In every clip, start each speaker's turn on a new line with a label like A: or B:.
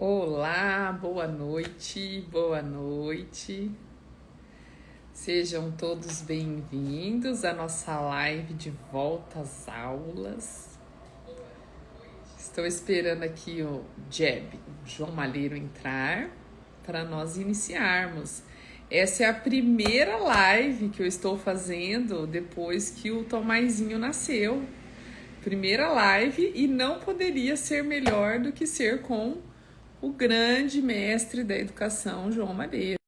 A: Olá, boa noite, boa noite. Sejam todos bem-vindos à nossa live de volta às aulas. Estou esperando aqui o João Malheiro entrar para nós iniciarmos. Essa é a primeira live que eu estou fazendo depois que o Tomazinho nasceu. Primeira live e não poderia ser melhor do que ser com o grande mestre da educação, João Malheiro.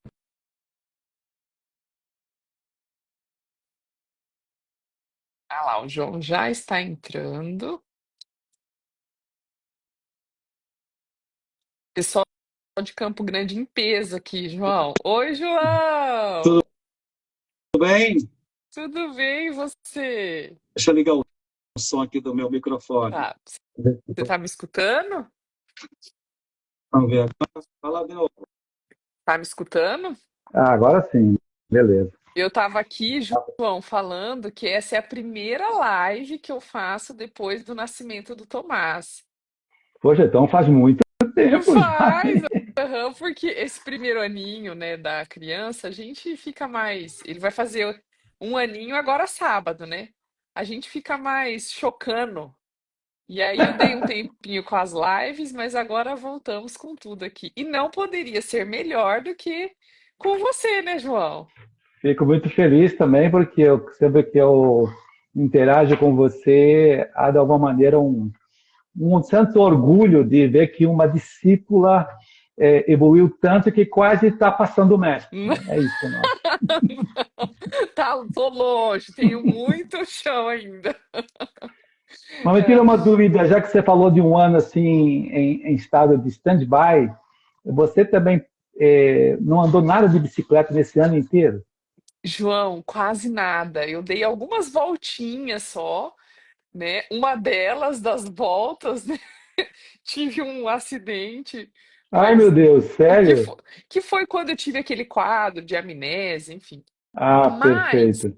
A: Ah lá, o João já está entrando. Pessoal de Campo Grande em peso aqui, João. Oi,
B: Tudo
A: João!
B: bem?
A: Tudo bem, e você?
B: Deixa eu ligar o som aqui do meu microfone.
A: Tá, você tá me escutando?
B: Vamos ver. Fala de novo.
A: Tá me escutando?
C: Agora sim, beleza.
A: Eu tava aqui, João, falando que essa é a primeira live que eu faço depois do nascimento do Tomás.
C: Poxa, então faz muito tempo já,
A: Faz,
C: hein?
A: aham, porque esse primeiro aninho, né, da criança, a gente fica mais. Ele vai fazer um aninho agora sábado, né? A gente fica mais chocando. E aí eu dei um tempinho com as lives, mas agora voltamos com tudo aqui. E não poderia ser melhor do que com você, né, João?
C: Fico muito feliz também, porque sempre que eu interajo com você, há de alguma maneira um certo orgulho de ver que uma discípula evoluiu tanto que quase está passando o mestre. É isso, não.
A: Tá, tô longe, tenho muito chão ainda.
C: Mas me tira
A: É.
C: uma dúvida, já que você falou de um ano assim em estado de stand-by, você também não andou nada de bicicleta nesse ano inteiro?
A: João, quase nada. Eu dei algumas voltinhas só, né? Uma delas das voltas, né? Tive um acidente,
C: Ai, meu
A: mas
C: Deus,
A: que
C: sério?
A: foi, que foi quando eu tive aquele quadro de amnésia, enfim.
C: Ah,
A: Mas
C: perfeito.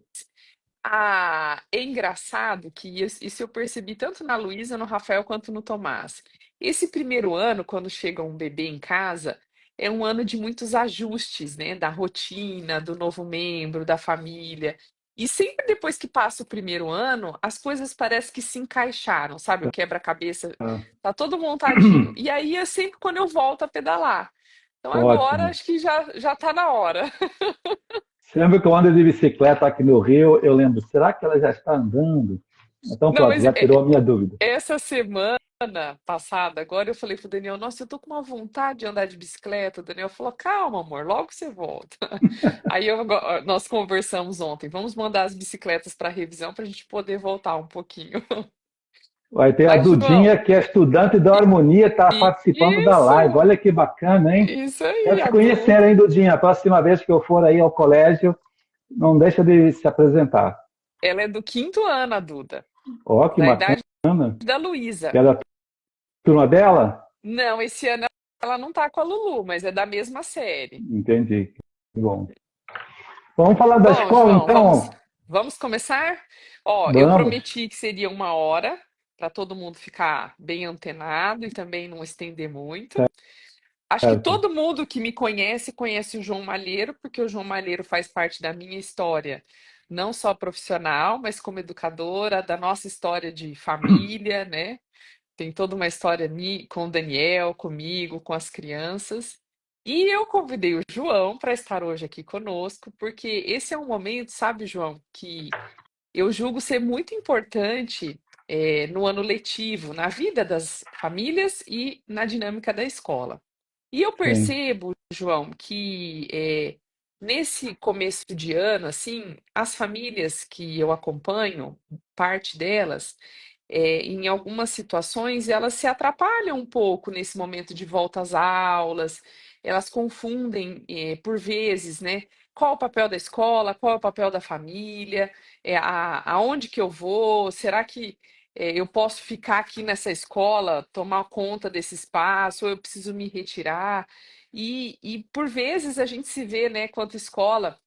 A: é engraçado que isso eu percebi tanto na Luísa, no Rafael, quanto no Tomás. Esse primeiro ano, quando chega um bebê em casa, é um ano de muitos ajustes, né? Da rotina, do novo membro, da família. E sempre depois que passa o primeiro ano, as coisas parecem que se encaixaram, sabe? O quebra-cabeça
C: Ah,
A: tá todo montadinho. E aí é sempre quando eu volto a pedalar. Então agora
C: ótimo.
A: acho que já tá na hora.
C: Sempre que eu ando de bicicleta aqui no Rio, eu lembro, será que ela já está andando? Então
A: Não,
C: pronto,
A: mas
C: já tirou a minha dúvida.
A: essa semana passada, agora eu falei pro Daniel, nossa, eu tô com uma vontade de andar de bicicleta. O Daniel falou, calma, amor, logo você volta. Aí nós conversamos ontem, vamos mandar as bicicletas para revisão para a gente poder voltar um pouquinho.
C: Vai ter a
A: Mas, João,
C: Dudinha, que é estudante da harmonia, está participando da live.
A: isso,
C: Olha que bacana, hein?
A: isso aí,
C: Quero te
A: a
C: conhecer,
A: Duda.
C: hein, Dudinha? A próxima vez que eu for aí ao colégio, não deixa de se apresentar.
A: Ela é do quinto ano, a Duda,
C: Ó, que
A: da
C: bacana.
A: idade da Luísa.
C: Que é da turma dela?
A: Não, esse ano ela não tá com a Lulu, mas é da mesma série.
C: Entendi. Que bom. Vamos falar da
A: Bom,
C: escola,
A: João, vamos,
C: então?
A: vamos começar? Ó, eu
C: Vamos.
A: prometi que seria uma hora para todo mundo ficar bem antenado e também não estender muito. Acho que
C: Certo.
A: todo mundo que me conhece conhece o João Malheiro, porque o João Malheiro faz parte da minha história, não só profissional, mas como educadora, da nossa história de família, né? Tem toda uma história com o Daniel, comigo, com as crianças. E eu convidei o João para estar hoje aqui conosco, porque esse é um momento, sabe, João, que eu julgo ser muito importante no ano letivo, na vida das famílias e na dinâmica da escola. E eu
C: Sim.
A: percebo, João, que nesse começo de ano, assim, as famílias que eu acompanho, parte delas, em algumas situações, elas se atrapalham um pouco nesse momento de volta às aulas, elas confundem, por vezes, né? Qual o papel da escola, qual é o papel da família, aonde que eu vou, será que eu posso ficar aqui nessa escola, tomar conta desse espaço, ou eu preciso me retirar? E por vezes a gente se vê, né, quanto escola,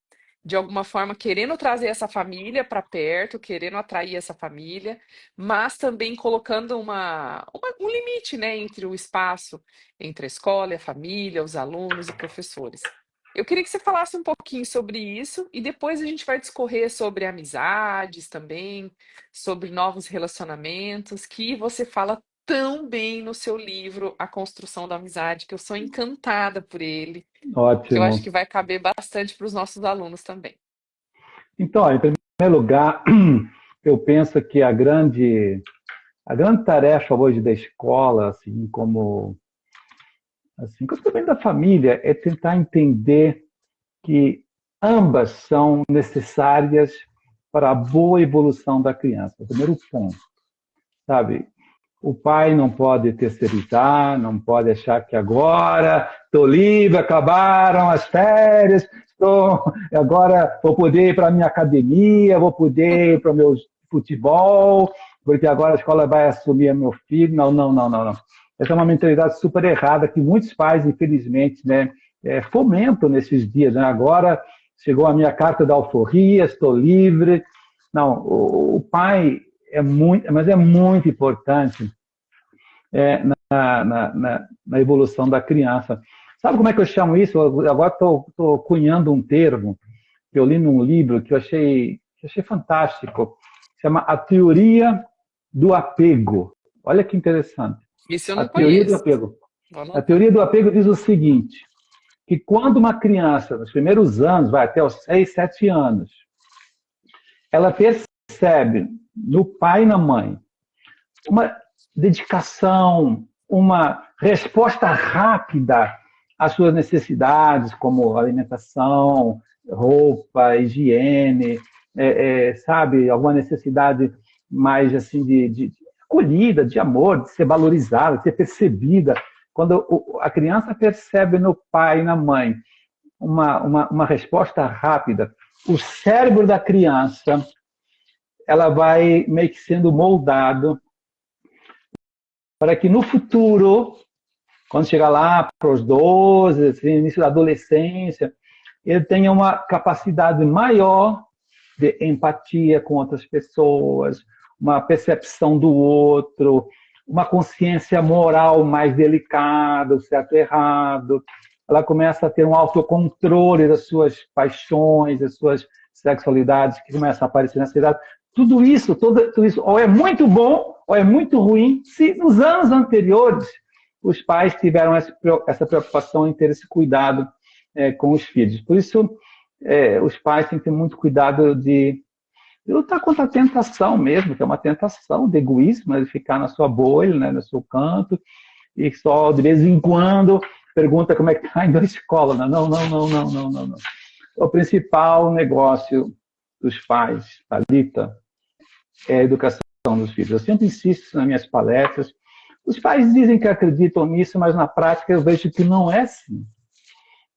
A: de alguma forma querendo trazer essa família para perto, querendo atrair essa família, mas também colocando um limite, né, entre o espaço entre a escola, e a família, os alunos e professores. Eu queria que você falasse um pouquinho sobre isso e depois a gente vai discorrer sobre amizades também, sobre novos relacionamentos, que você fala tão bem no seu livro A Construção da Amizade, que eu sou encantada por ele, que eu acho
C: Ótimo.
A: que vai caber bastante para os nossos alunos também.
C: Então, em primeiro lugar, eu penso que a grande tarefa hoje da escola, como também da família, é tentar entender que ambas são necessárias para a boa evolução da criança. O primeiro ponto, sabe? O pai não pode terceirizar, não pode achar que agora estou livre, acabaram as férias, agora vou poder ir para a minha academia, vou poder ir para o meu futebol, porque agora a escola vai assumir meu filho. Não, não, não, não, não. Essa é uma mentalidade super errada que muitos pais, infelizmente, né, fomentam nesses dias. Né? Agora chegou a minha carta da alforria, estou livre. Não, o pai mas é muito importante na evolução da criança. Sabe como é que eu chamo isso? Eu agora estou cunhando um termo que eu li num livro que eu achei fantástico. Chama A Teoria do Apego. Olha que interessante.
A: Isso eu
C: A
A: não
C: teoria do
A: conheço.
C: apego.
A: Vou
C: A
A: anotar.
C: teoria do apego diz o seguinte, que quando uma criança, nos primeiros anos, vai até os 6, 7 anos, ela percebe no pai e na mãe uma dedicação, uma resposta rápida às suas necessidades, como alimentação, roupa, higiene, sabe, alguma necessidade mais assim de acolhida, de amor, de ser valorizada, de ser percebida. Quando a criança percebe no pai e na mãe uma resposta rápida, o cérebro da criança ela vai meio que sendo moldado para que no futuro, quando chegar lá para os 12, assim, início da adolescência, ele tenha uma capacidade maior de empatia com outras pessoas, uma percepção do outro, uma consciência moral mais delicada, o certo e o errado. Ela começa a ter um autocontrole das suas paixões, das suas sexualidades que começam a aparecer na sociedade. Tudo isso ou é muito bom ou é muito ruim se nos anos anteriores os pais tiveram essa preocupação em ter esse cuidado com os filhos. Por isso, os pais têm que ter muito cuidado de lutar contra a tentação mesmo, que é uma tentação de egoísmo, né, de ficar na sua bolha, né, no seu canto, e só de vez em quando pergunta como é que está indo a escola. Não, não, não, não, não, não, não. O principal negócio dos pais, Thalita, é a educação dos filhos. Eu sempre insisto nas minhas palestras. Os pais dizem que acreditam nisso, mas na prática eu vejo que não é assim,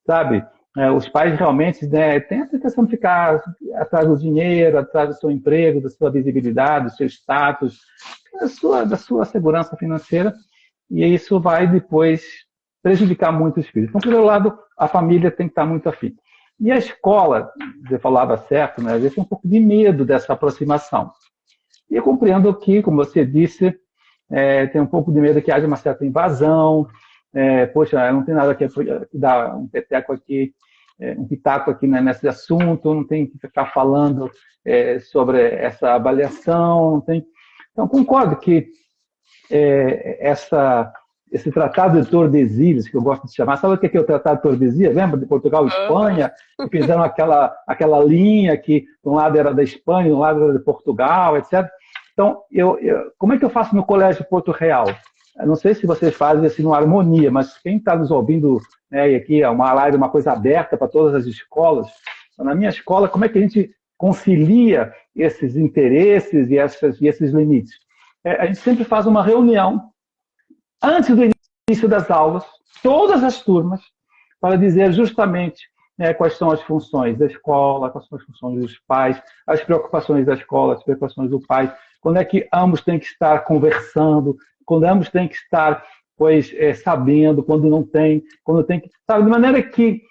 C: sabe? Os pais realmente, né, têm a tentação de ficar atrás do dinheiro, atrás do seu emprego, da sua visibilidade, do seu status, da sua segurança financeira, e isso vai depois prejudicar muito os filhos. Então, pelo lado, a família tem que estar muito afim. E a escola, você falava certo, né, às vezes tem um pouco de medo dessa aproximação. E eu compreendo que, como você disse, tem um pouco de medo que haja uma certa invasão. Poxa, não tem nada que dar um peteco aqui, um pitaco aqui, né, nesse assunto, não tem que ficar falando sobre essa avaliação. Não tem... Então, concordo que esse Tratado de Tordesilhas, que eu gosto de chamar, sabe o que é o Tratado de Tordesilhas? Lembra de Portugal e
A: Aham.
C: Espanha? Que fizeram aquela linha que de um lado era da Espanha, de um lado era de Portugal, etc. Então, como é que eu faço no Colégio Porto Real? Eu não sei se vocês fazem assim uma harmonia, mas quem está nos ouvindo, né, e aqui é uma live, uma coisa aberta para todas as escolas. Na minha escola, como é que a gente concilia esses interesses e esses limites? A gente sempre faz uma reunião antes do início das aulas, todas as turmas, para dizer justamente quais são as funções da escola, quais são as funções dos pais, as preocupações da escola, as preocupações do pai, quando é que ambos têm que estar conversando, quando ambos têm que estar, sabendo, quando tem que, sabe, de maneira que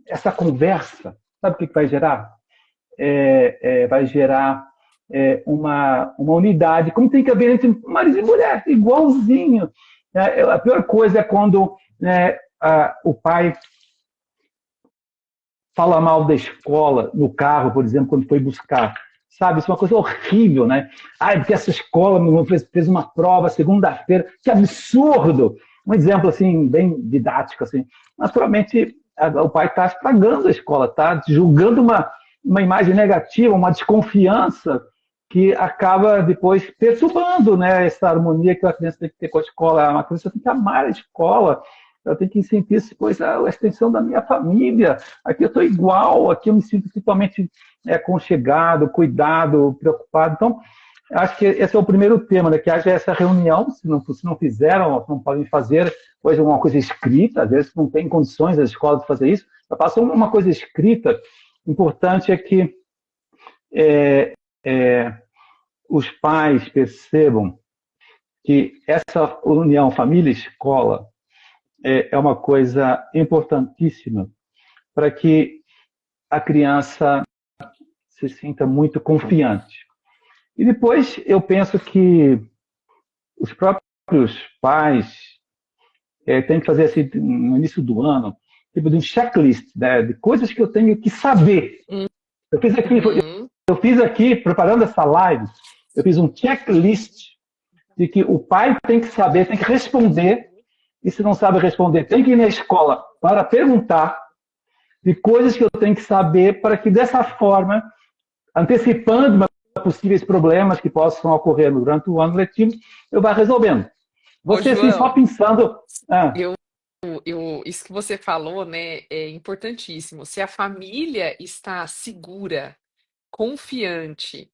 C: essa conversa sabe o que vai gerar? Vai gerar uma unidade, como tem que haver entre marido e mulher, igualzinho. A pior coisa é quando o pai fala mal da escola no carro, por exemplo, quando foi buscar. Sabe, isso é uma coisa horrível, né? Porque essa escola fez uma prova segunda-feira. Que absurdo! Um exemplo, assim, bem didático, assim. Naturalmente, o pai está estragando a escola, está julgando uma imagem negativa, uma desconfiança que acaba depois perturbando, né, essa harmonia que a criança tem que ter com a escola. A criança tem que amar a escola, eu tenho que sentir essa coisa, a extensão da minha família. Aqui eu estou igual, aqui eu me sinto totalmente aconchegado, cuidado, preocupado. Então, acho que esse é o primeiro tema, né? Que haja essa reunião, se não fizeram, não podem fazer, hoje uma coisa escrita, às vezes não tem condições as escolas de fazer isso, faça uma coisa escrita. Importante é que os pais percebam que essa união família-escola é uma coisa importantíssima para que a criança se sinta muito confiante. E depois eu penso que os próprios pais têm que fazer assim, no início do ano, tipo de um checklist, né, de coisas que eu tenho que saber. Eu fiz aqui, preparando essa live, eu fiz um checklist de que o pai tem que saber, tem que responder, e se não sabe responder, tem que ir na escola para perguntar de coisas que eu tenho que saber para que dessa forma, antecipando possíveis problemas que possam ocorrer durante o ano letivo, eu vá resolvendo. Você, assim, só pensando...
A: Isso que você falou, né, é importantíssimo. Se a família está segura, confiante,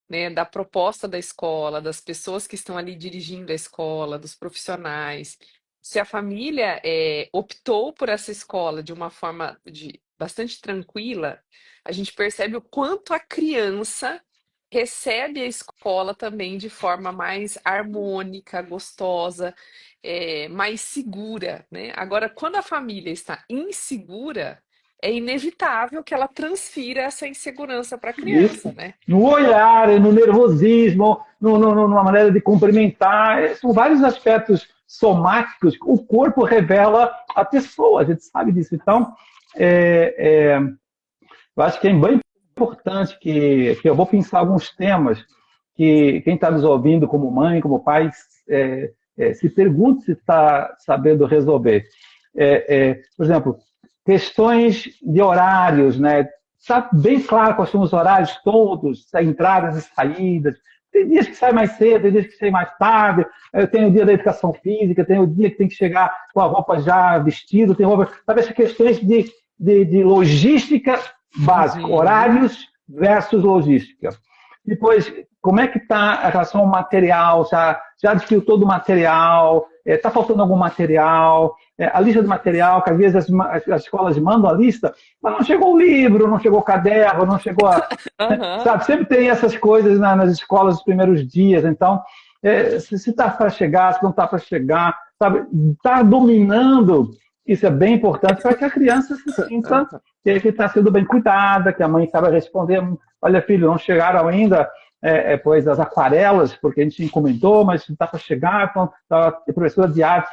A: né, da proposta da escola, das pessoas que estão ali dirigindo a escola, dos profissionais, se a família optou por essa escola de uma forma bastante tranquila, a gente percebe o quanto a criança recebe a escola também de forma mais harmônica, gostosa, mais segura, né? Agora, quando a família está insegura, é inevitável que ela transfira essa insegurança para a criança, né?
C: No olhar, no nervosismo, numa maneira de cumprimentar, são vários aspectos somáticos que o corpo revela a pessoa, a gente sabe disso. Então, eu acho que é bem importante que eu vou pensar alguns temas que quem está nos ouvindo como mãe, como pai, se pergunte se está sabendo resolver. Por exemplo, questões de horários, né? Está bem claro quais são os horários todos, entradas e saídas. Tem dias que sai mais cedo, tem dias que sai mais tarde. Eu tenho o dia da educação física, tem o dia que tem que chegar com a roupa já vestida, tem roupa... Sabe, essas questões de logística básica, horários versus logística. Depois, como é que está a relação ao material? Já adquiriu todo o material? Está faltando algum material? A lista de material, que às vezes as escolas mandam a lista, mas não chegou o livro, não chegou o caderno, não chegou a... Sabe, sempre tem essas coisas nas escolas nos primeiros dias. Então, se está para chegar, se não está para chegar, sabe, está dominando. Isso é bem importante para que a criança se sinta que está sendo bem cuidada, que a mãe sabe responder: olha, filho, não chegaram ainda pois as aquarelas, porque a gente encomendou, mas não está para chegar, então a professora de arte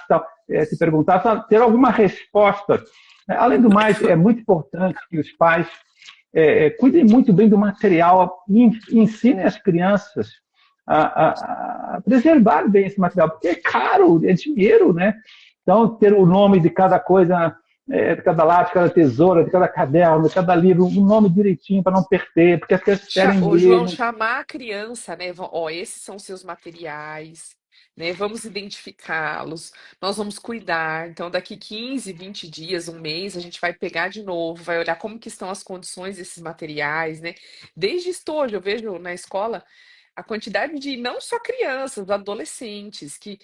C: se perguntar, ter alguma resposta. Além do mais, é muito importante que os pais cuidem muito bem do material e ensinem as crianças a preservar bem esse material, porque é caro, é dinheiro, né? Então, ter o nome de cada coisa, de cada lápis, de cada tesoura, de cada caderno, de cada livro, um nome direitinho para não perder, porque as crianças querem
A: Ô, João,
C: mesmo.
A: chamar a criança, né? Ó, esses são seus materiais, né? Vamos identificá-los, nós vamos cuidar. Então, daqui 15, 20 dias, um mês, a gente vai pegar de novo, vai olhar como que estão as condições desses materiais, né? Desde estojo, eu vejo na escola a quantidade de não só crianças, adolescentes, que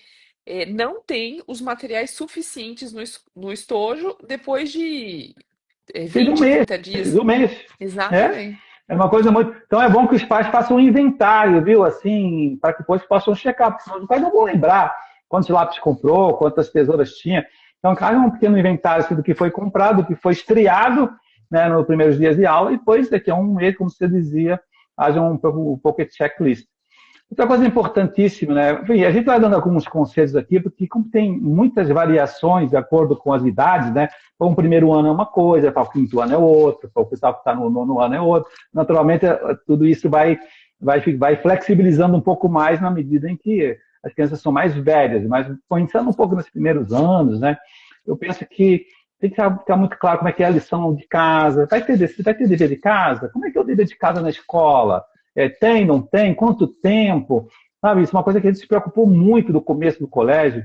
A: não têm os materiais suficientes no estojo depois de
C: Fez
A: 20, 30 dias.
C: um mês.
A: Exatamente.
C: É uma coisa muito... Então é bom que os pais façam um inventário, viu? Assim, para que depois possam checar, porque senão os pais não vão lembrar quantos lápis comprou, quantas tesouras tinha. Então, haja um pequeno inventário assim, do que foi comprado, do que foi estreado, né, nos primeiros dias de aula, e depois, daqui a um mês, como você dizia, haja um pocket checklist. Outra coisa importantíssima, né? Enfim, a gente vai dando alguns conselhos aqui, porque como tem muitas variações de acordo com as idades, né? Para o primeiro ano é uma coisa, para o quinto ano é outra, para o pessoal que está no nono ano é outra. Naturalmente, tudo isso vai flexibilizando um pouco mais na medida em que as crianças são mais velhas, mas pensando um pouco nos primeiros anos, né? Eu penso que tem que ficar muito claro como é que é a lição de casa. Vai ter dever de casa? Como é que é o dever de casa na escola? Tem, não tem? Quanto tempo? Sabe, isso é uma coisa que a gente se preocupou muito no começo do colégio,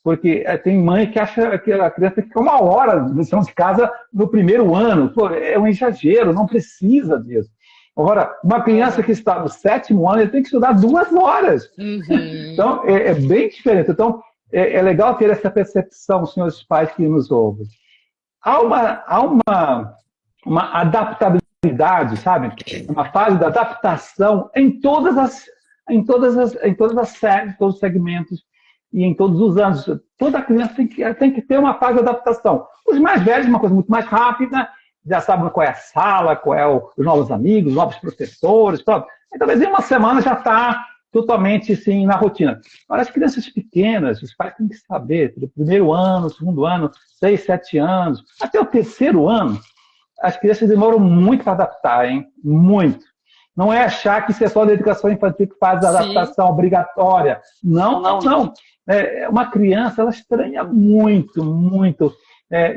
C: porque tem mãe que acha que a criança tem que ficar 1 hora de lição de casa no primeiro ano. Pô, é um exagero, não precisa disso. Agora, uma criança que está no 7º ano, ele tem que estudar 2 horas. Então, é bem diferente. Então, é legal ter essa percepção, senhores pais que nos ouvem. Há uma adaptabilidade, sabe? Uma fase de adaptação em todas as séries, todos os segmentos e em todos os anos. Toda criança tem que ter uma fase de adaptação. Os mais velhos, uma coisa muito mais rápida, já sabem qual é a sala, qual é os novos amigos, os novos professores, tudo. E talvez em uma semana já está totalmente assim, na rotina. Agora, as crianças pequenas, os pais têm que saber, do primeiro ano, segundo ano, 6, 7 anos, até o 3º ano, as crianças demoram muito para adaptar, hein? Muito. Não é achar que isso é só da educação infantil que faz a adaptação obrigatória. Não, não, não. Uma criança, ela estranha muito, muito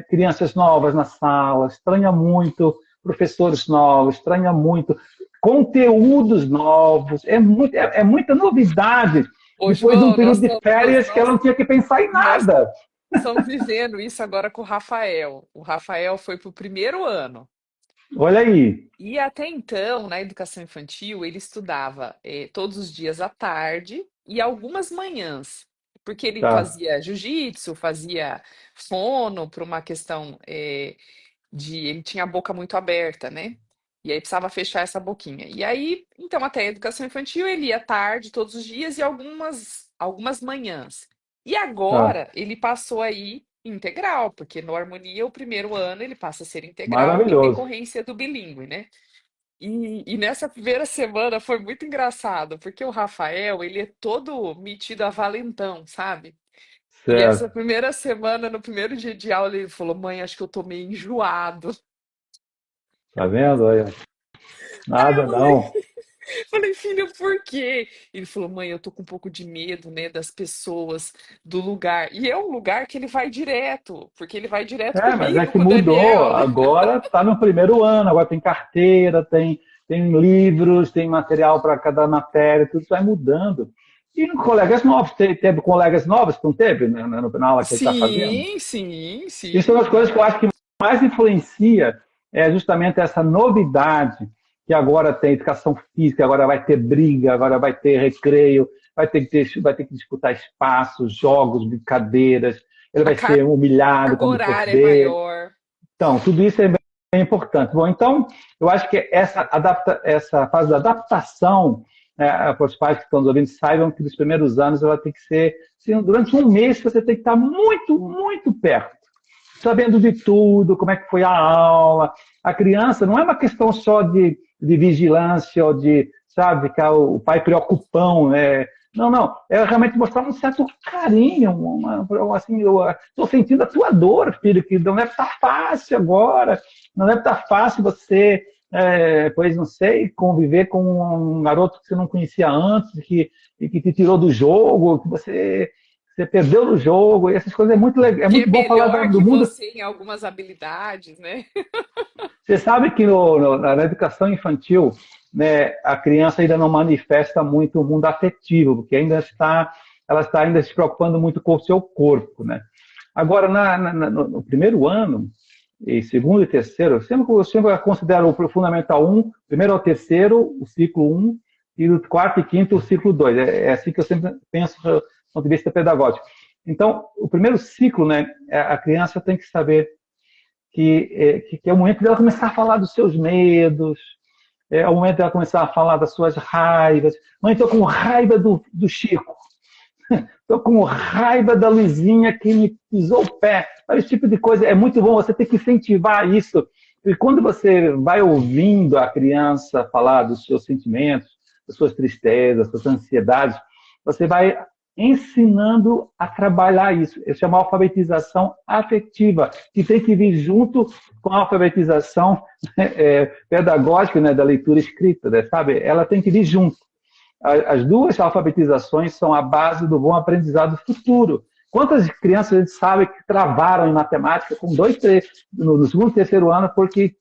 C: crianças novas na sala, estranha muito professores novos, estranha muito conteúdos novos, é muita novidade.
A: Ô,
C: Depois de um
A: João,
C: período de férias que ela não tinha que pensar em nada.
A: Estamos vivendo isso agora com o Rafael. O Rafael foi para o primeiro ano.
C: Olha aí.
A: E até então, na educação infantil, ele estudava todos os dias à tarde e algumas manhãs, porque ele
C: Tá.
A: fazia jiu-jitsu, fazia fono, por uma questão ele tinha a boca muito aberta, né? E aí precisava fechar essa boquinha. E aí, então, até a educação infantil, ele ia à tarde todos os dias e algumas manhãs. E
C: Tá.
A: agora ele passou aí integral, porque no Harmonia, o primeiro ano, ele passa a ser integral em
C: Maravilhoso.
A: decorrência do bilíngue, né? E nessa primeira semana foi muito engraçado, porque o Rafael, ele é todo metido a valentão, sabe? E essa
C: Certo.
A: primeira semana, no primeiro dia de aula, ele falou: Mãe, acho que eu tô meio enjoado.
C: Tá vendo? Olha.
A: Aí
C: Nada não.
A: eu falei: Filho, por quê? Ele falou: Mãe, eu tô com um pouco de medo, né, das pessoas, do lugar. E é um lugar que ele vai direto, porque ele vai direto
C: Mas é
A: comigo,
C: que
A: com o
C: mudou.
A: Daniel, né?
C: Agora está no primeiro ano, agora tem carteira, tem livros, tem material para cada matéria, tudo vai mudando. E colegas novos, teve colegas novos que não teve na aula que ele está fazendo?
A: Sim, sim,
C: Isso é uma das
A: sim.
C: coisas que eu acho que mais influencia justamente essa novidade que agora tem educação física, agora vai ter briga, agora vai ter recreio, vai ter que disputar espaços, jogos, brincadeiras, ele
A: A
C: vai ser humilhado
A: carga
C: quando
A: horária é
C: perder.
A: maior.
C: Então, tudo isso é bem importante. Bom, então, eu acho que essa fase da adaptação, para os pais que estão nos ouvindo, saibam que nos primeiros anos ela tem que ser, assim, durante um mês você tem que estar muito, muito perto, sabendo de tudo, como é que foi a aula. A criança não é uma questão só de vigilância ou de, sabe, ficar o pai preocupão, né? Não, não. É realmente mostrar um certo carinho, assim, eu estou sentindo a tua dor, filho, que não deve estar fácil agora, não deve estar fácil você, pois não sei, conviver com um garoto que você não conhecia antes, que te tirou do jogo, que você perdeu no jogo, e essas coisas é
A: Que é
C: muito bom falar
A: melhor
C: do
A: que
C: mundo.
A: você em algumas habilidades, né?
C: Você sabe que na educação infantil, né, a criança ainda não manifesta muito o mundo afetivo, porque ela está ainda se preocupando muito com o seu corpo, né? Agora, no primeiro ano, e segundo e terceiro, eu sempre considero o Fundamental 1, primeiro ao terceiro, o ciclo 1, e do quarto e quinto, o ciclo 2. É assim que eu sempre penso do ponto de vista pedagógico. Então, o primeiro ciclo, né, a criança tem que saber que é o momento dela começar a falar dos seus medos, é o momento dela começar a falar das suas raivas. Mãe, estou com raiva do Chico. Estou com raiva da Luizinha que me pisou o pé. Esse tipo de coisa é muito bom, você tem que incentivar isso, E quando você vai ouvindo a criança falar dos seus sentimentos, das suas tristezas, das suas ansiedades, você vai ensinando a trabalhar isso. Isso chama alfabetização afetiva, que tem que vir junto com a alfabetização pedagógica, né, da leitura escrita, né, sabe? Ela tem que vir junto. As duas alfabetizações são a base do bom aprendizado futuro. Quantas crianças a gente sabe que travaram em matemática com 2, 3, no segundo, terceiro ano, porque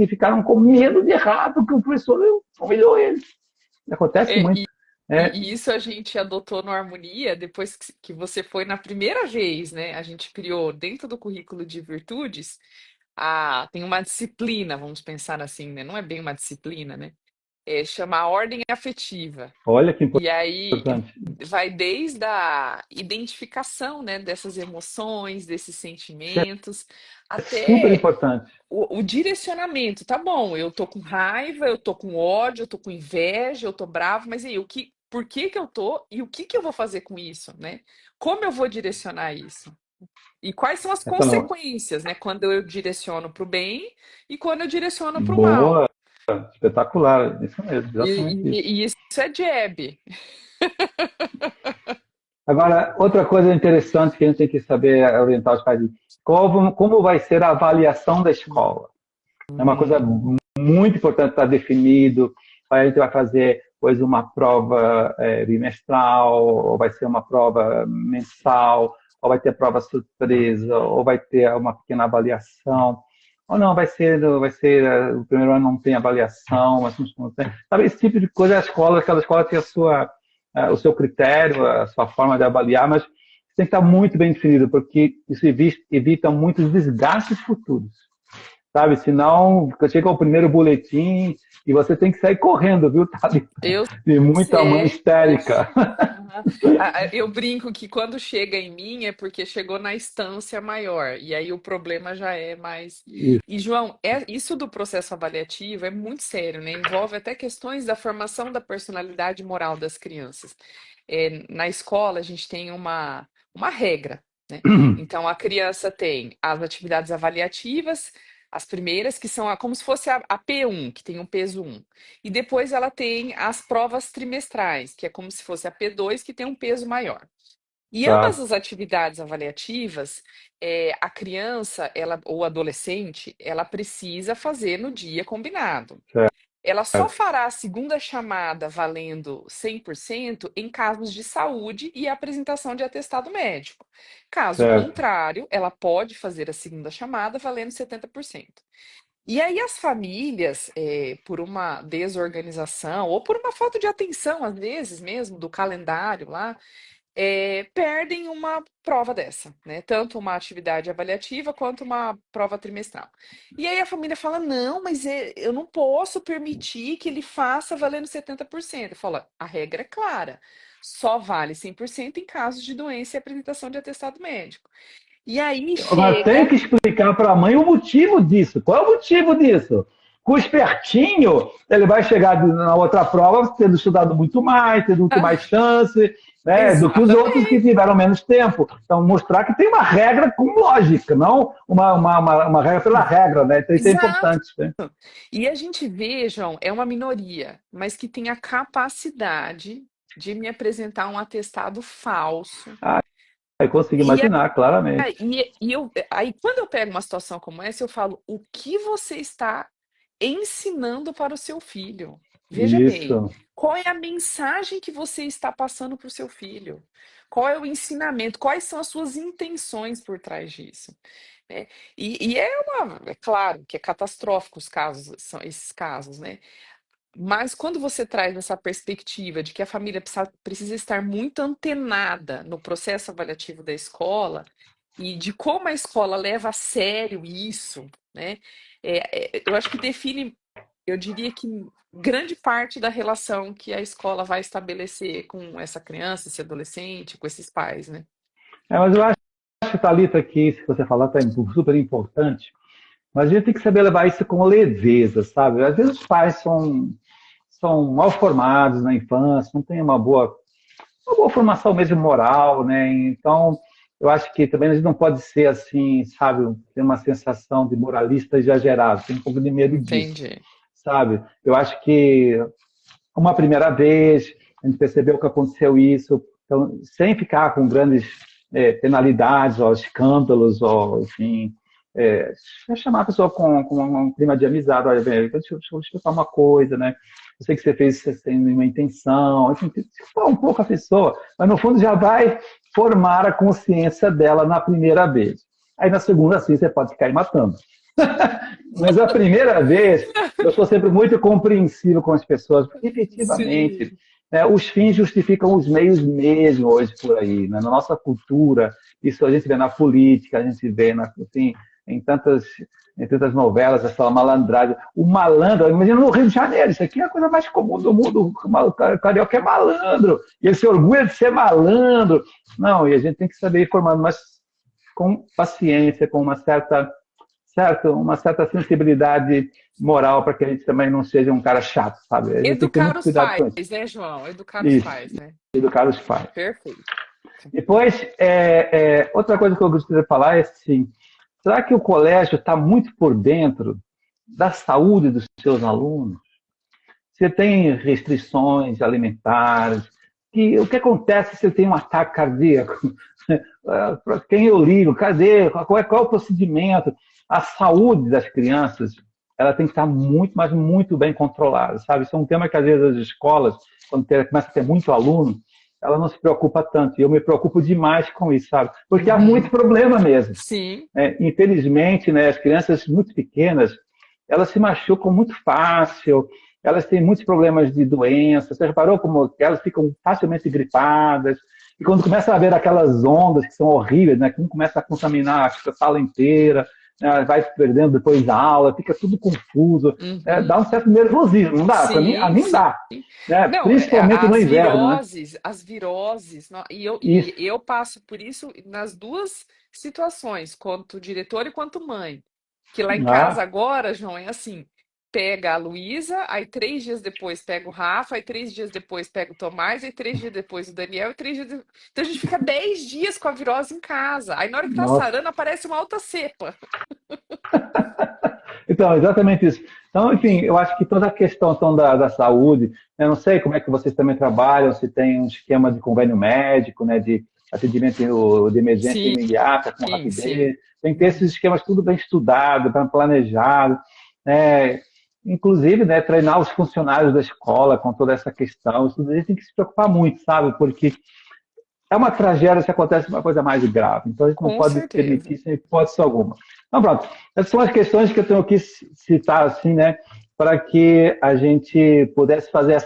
C: ficaram com medo de errar, porque o professor humilhou eles. Acontece muito.
A: E isso a gente adotou no Harmonia depois que você foi na primeira vez, né? A gente criou dentro do currículo de virtudes, tem uma disciplina, vamos pensar assim, né? Não é bem uma disciplina, né? Chama ordem afetiva.
C: Olha que
A: E aí
C: importante.
A: vai desde a identificação, né, dessas emoções, desses sentimentos,
C: É super
A: até
C: importante.
A: o direcionamento. Tá bom, eu tô com raiva, eu tô com ódio, eu tô com inveja, eu tô bravo, mas e aí, por que que eu tô e o que que eu vou fazer com isso, né? Como eu vou direcionar isso? E quais são as
C: Então,
A: consequências, né, quando eu direciono para o bem e quando eu direciono para o mal?
C: boa, espetacular, isso mesmo, exatamente isso.
A: E isso é jab.
C: Agora, outra coisa interessante que a gente tem que saber orientar os pais, como vai ser a avaliação da escola? É uma coisa muito importante estar definido. A gente vai fazer, pois, uma prova bimestral, ou vai ser uma prova mensal, ou vai ter prova surpresa, ou vai ter uma pequena avaliação. Ou não, o primeiro ano não tem avaliação, mas não tem. Sabe, esse tipo de coisa, cada escola tem o seu critério, a sua forma de avaliar, mas tem que estar muito bem definido, porque isso evita muitos desgastes futuros. Sabe, senão chega o primeiro boletim e você tem que sair correndo, viu, Thalita?
A: Eu
C: De muita mãe
A: sei.
C: histérica.
A: Aham. Eu brinco que quando chega em mim é porque chegou na instância maior, e aí o problema já é mais. E, João, isso do processo avaliativo é muito sério, né? Envolve até questões da formação da personalidade moral das crianças. Na escola, a gente tem uma regra, né? Então, a criança tem as atividades avaliativas, as primeiras, que são como se fosse a P1, que tem um peso 1. E depois ela tem as provas trimestrais, que é como se fosse a P2, que tem um peso maior. E ambas
C: Tá,
A: as atividades avaliativas, a criança ou adolescente, ela precisa fazer no dia combinado. Ela só
C: certo,
A: fará a segunda chamada valendo 100% em casos de saúde e apresentação de atestado médico. Caso
C: certo.
A: contrário, ela pode fazer a segunda chamada valendo 70%. E aí as famílias, por uma desorganização ou por uma falta de atenção, às vezes mesmo, do calendário lá, perdem uma prova dessa, né? Tanto uma atividade avaliativa quanto uma prova trimestral. E aí a família fala: não, mas eu não posso permitir que ele faça valendo 70%. Eu falo: a regra é clara, só vale 100% em casos de doença e apresentação de atestado médico. E aí
C: Mas tem
A: chega.
C: que explicar para a mãe o motivo disso. Qual é o motivo disso? Com o espertinho, ele vai chegar na outra prova tendo estudado muito mais, tendo muito mais chance, né, do que os outros que
A: Exatamente.
C: tiveram menos tempo. Então, mostrar que tem uma regra com lógica, não uma regra pela regra, né? Então, isso é
A: Exato.
C: importante. Né?
A: E a gente vê, João, é uma minoria, mas que tem a capacidade de me apresentar um atestado falso.
C: Ah, eu consigo
A: E
C: imaginar, claramente.
A: aí, quando eu pego uma situação como essa, eu falo: o que você está ensinando para o seu filho? Veja bem,
C: Isso.
A: qual é a mensagem que você está passando para o seu filho? Qual é o ensinamento? Quais são as suas intenções por trás disso? Né? É claro que é catastrófico são esses casos, né? Mas quando você traz essa perspectiva de que a família precisa estar muito antenada no processo avaliativo da escola e de como a escola leva a sério isso, né? Eu acho que define, eu diria que grande parte da relação que a escola vai estabelecer com essa criança, esse adolescente, com esses pais, né?
C: Mas eu acho, Thalita, que isso que você falou está super importante, mas a gente tem que saber levar isso com leveza, sabe? Às vezes os pais são mal formados na infância, não têm uma boa formação mesmo moral, né? Então, eu acho que também a gente não pode ser assim, sabe, ter uma sensação de moralista exagerado, tem um pouco de medo disso,
A: Entendi.
C: sabe? Eu acho que uma primeira vez, a gente percebeu que aconteceu isso, então, sem ficar com grandes penalidades ou escândalos, ou, enfim, chamar a pessoa com um clima de amizade, olha, bem, deixa eu explicar uma coisa, né? Eu sei que você fez isso sem nenhuma intenção, enfim, desculpa um pouco a pessoa, mas no fundo já vai formar a consciência dela na primeira vez. Aí na segunda, sim, você pode cair matando. Mas a primeira vez, eu sou sempre muito compreensivo com as pessoas, porque efetivamente
A: Sim.
C: os fins justificam os meios mesmo hoje por aí. Né? Na nossa cultura, isso a gente vê na política, a gente vê assim, em tantas novelas, essa malandragem. O malandro, imagina no Rio de Janeiro, isso aqui é a coisa mais comum do mundo. O carioca é malandro, e ele se orgulha de ser malandro. Não, e a gente tem que saber ir formando, mas com paciência, com uma certa sensibilidade moral para que a gente também não seja um cara chato, sabe? A gente tem que ter
A: Educar
C: muito
A: os
C: cuidado
A: pais,
C: com isso.
A: né, João? Educar os
C: Isso,
A: pais, né?
C: educar os pais.
A: Perfeito.
C: Depois, outra coisa que eu gostaria de falar é assim, será que o colégio está muito por dentro da saúde dos seus alunos? Você tem restrições alimentares? O que acontece se ele tem um ataque cardíaco? Para quem eu ligo? Cadê? Qual é o procedimento? A saúde das crianças, ela tem que estar muito, mas muito bem controlada, sabe? Isso é um tema que às vezes as escolas, quando começa a ter muito aluno, ela não se preocupa tanto. E eu me preocupo demais com isso, sabe? Porque há muito problema mesmo.
A: Sim.
C: Infelizmente, né, as crianças muito pequenas, elas se machucam muito fácil, elas têm muitos problemas de doença. Você reparou como elas ficam facilmente gripadas? E quando começa a haver aquelas ondas que são horríveis, né, que um começa a contaminar a sala inteira, né, vai perdendo depois a aula, fica tudo confuso, dá um certo nervosismo, não dá? Para mim, a
A: Sim,
C: mim
A: sim.
C: dá, né?
A: Não,
C: Principalmente no inverno, né?
A: as viroses, e
C: Isso.
A: eu passo por isso nas duas situações, quanto diretor e quanto mãe. Que lá em casa
C: Ah,
A: agora, João, é assim: pega a Luísa, aí 3 dias depois pega o Rafa, aí 3 dias depois pega o Tomás, aí 3 dias depois o Daniel, e 3 dias depois. Então a gente fica 10 dias com a virose em casa. Aí na hora que tá
C: nossa.
A: sarando, aparece uma outra cepa.
C: Então, exatamente isso. Então, enfim, eu acho que toda a questão então, da saúde, eu não sei como é que vocês também trabalham, se tem um esquema de convênio médico, né, de atendimento de emergência
A: Sim,
C: imediata, com
A: sim.
C: rapidez, tem que ter esses esquemas tudo bem estudado, bem planejado, né, inclusive, né, treinar os funcionários da escola com toda essa questão, isso daí tem que se preocupar muito, sabe, porque é uma tragédia se acontece uma coisa mais grave. Então, a gente não
A: Com
C: pode
A: certeza.
C: permitir sem hipótese alguma. Então, pronto. Essas são as questões que eu tenho que citar, assim, né, para que a gente pudesse fazer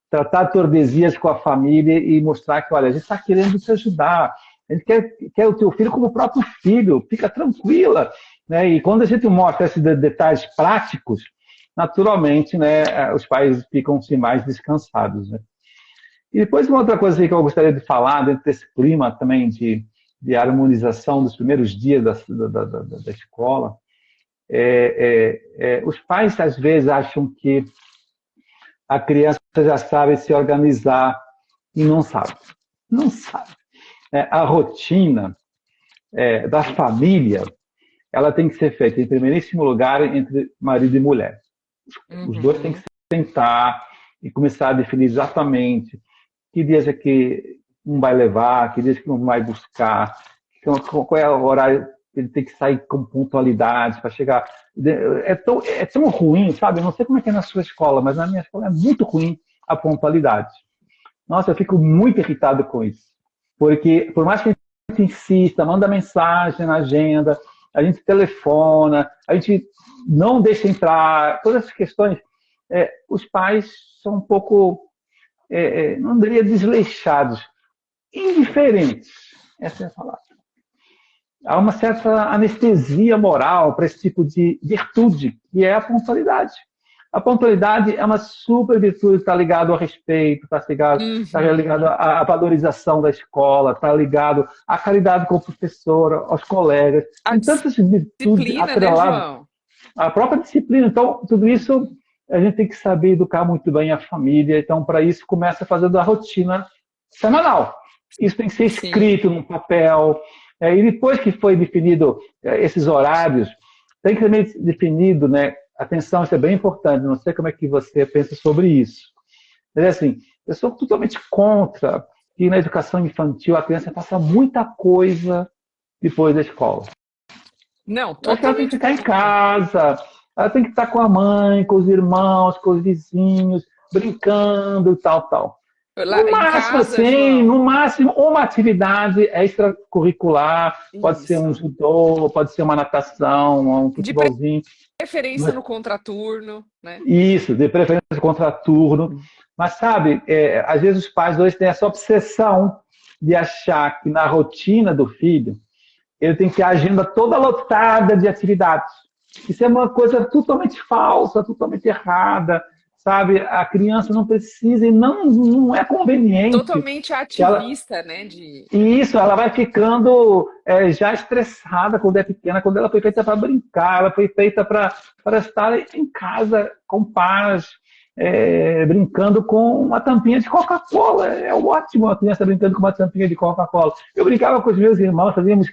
C: tratar Tordesilhas com a família e mostrar que, olha, a gente está querendo te ajudar. A gente quer o teu filho como o próprio filho. Fica tranquila. Né? E quando a gente mostra esses detalhes práticos, naturalmente, né, os pais ficam assim, mais descansados. Né? E depois uma outra coisa que eu gostaria de falar, dentro desse clima também de harmonização dos primeiros dias da escola, os pais às vezes acham que a criança já sabe se organizar e não sabe. Não sabe. A rotina da família, ela tem que ser feita, em primeiríssimo lugar, entre marido e mulher. Os dois têm que
A: Uhum.
C: sentar e começar a definir exatamente que dias é que um vai levar, que dias que um vai buscar, qual é o horário que ele tem que sair com pontualidade para chegar. É tão ruim, sabe? Eu não sei como é que é na sua escola, mas na minha escola é muito ruim a pontualidade. Nossa, eu fico muito irritado com isso. Porque, por mais que a gente insista, manda mensagem na agenda, a gente telefona, a gente não deixa entrar, todas essas questões, os pais são um pouco não diria desleixados, indiferentes. Essa é a palavra. Há uma certa anestesia moral para esse tipo de virtude, que é a pontualidade. A pontualidade é uma super virtude, está ligado ao respeito, está ligado
A: Uhum.
C: à valorização da escola, está ligado à caridade com o professor, aos colegas.
A: A
C: Tem tantas virtudes
A: disciplina, né,
C: atreladas
A: João?
C: à própria disciplina. Então, tudo isso a gente tem que saber educar muito bem a família. Então, para isso, começa fazendo a rotina semanal. Isso tem que ser
A: Sim.
C: escrito num papel. E depois que foi definido esses horários, tem que ser definido, né? Atenção, isso é bem importante. Não sei como é que você pensa sobre isso. Mas assim, eu sou totalmente contra que na educação infantil a criança faça muita coisa depois da escola.
A: Não,
C: Eu acho que ela tem que
A: totalmente
C: ficar em
A: contra.
C: casa, ela tem que estar com a mãe, com os irmãos, com os vizinhos, brincando e tal, tal.
A: Lá
C: No
A: em
C: máximo,
A: casa,
C: assim,
A: João,
C: no máximo, uma atividade extracurricular, pode ser um
A: isso.
C: judô, pode ser uma natação, um
A: De
C: futebolzinho.
A: preferência no contraturno, né?
C: Isso, de preferência contraturno. Mas, sabe, às vezes os pais hoje têm essa obsessão de achar que na rotina do filho ele tem que ter a agenda toda lotada de atividades. Isso é uma coisa totalmente falsa, totalmente errada, sabe? A criança não precisa e não é conveniente
A: Totalmente
C: que ela.
A: ativista, né?
C: E isso, ela vai ficando já estressada quando é pequena, quando ela foi feita para brincar, ela foi feita para estar em casa com paz, brincando com uma tampinha de Coca-Cola. É ótimo a criança brincando com uma tampinha de Coca-Cola. Eu brincava com os meus irmãos, fazíamos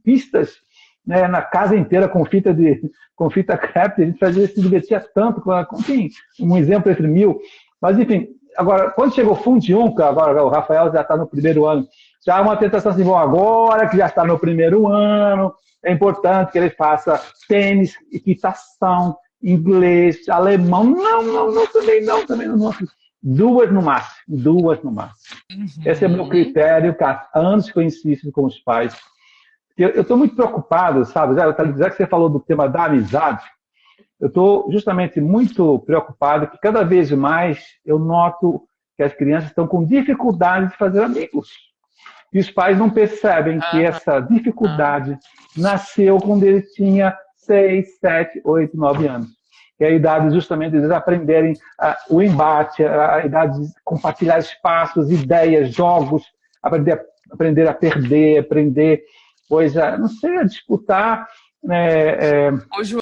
C: pistas, né, na casa inteira com fita crepe, a gente fazia, se divertia tanto, enfim, um exemplo entre mil. Mas, enfim, agora, quando chegou o Fundiunca, agora o Rafael já está no primeiro ano, já há uma tentação assim, bom, agora que já está no primeiro ano, é importante que ele faça tênis, equitação, inglês, alemão. Não, também não. Duas no máximo, duas no máximo. Esse é o meu
A: Uhum.
C: critério, cara. Antes que eu insisto com os pais. Eu estou muito preocupado, sabe? Já que você falou do tema da amizade, eu estou justamente muito preocupado que cada vez mais eu noto que as crianças estão com dificuldade de fazer amigos. E os pais não percebem que essa
A: Aham.
C: dificuldade nasceu quando ele tinha 6, 7, 8, 9 anos. Que é a idade justamente de eles aprenderem o embate, a idade de compartilhar espaços, ideias, jogos, aprender a perder, aprender coisa, não sei, a disputar.
A: Ô, João,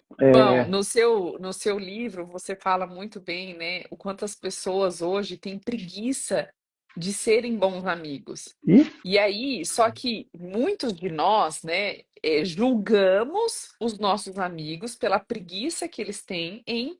A: no seu livro você fala muito bem, né, o quanto as pessoas hoje têm preguiça de serem bons amigos.
C: E
A: E aí, só que muitos de nós, né, julgamos os nossos amigos pela preguiça que eles têm em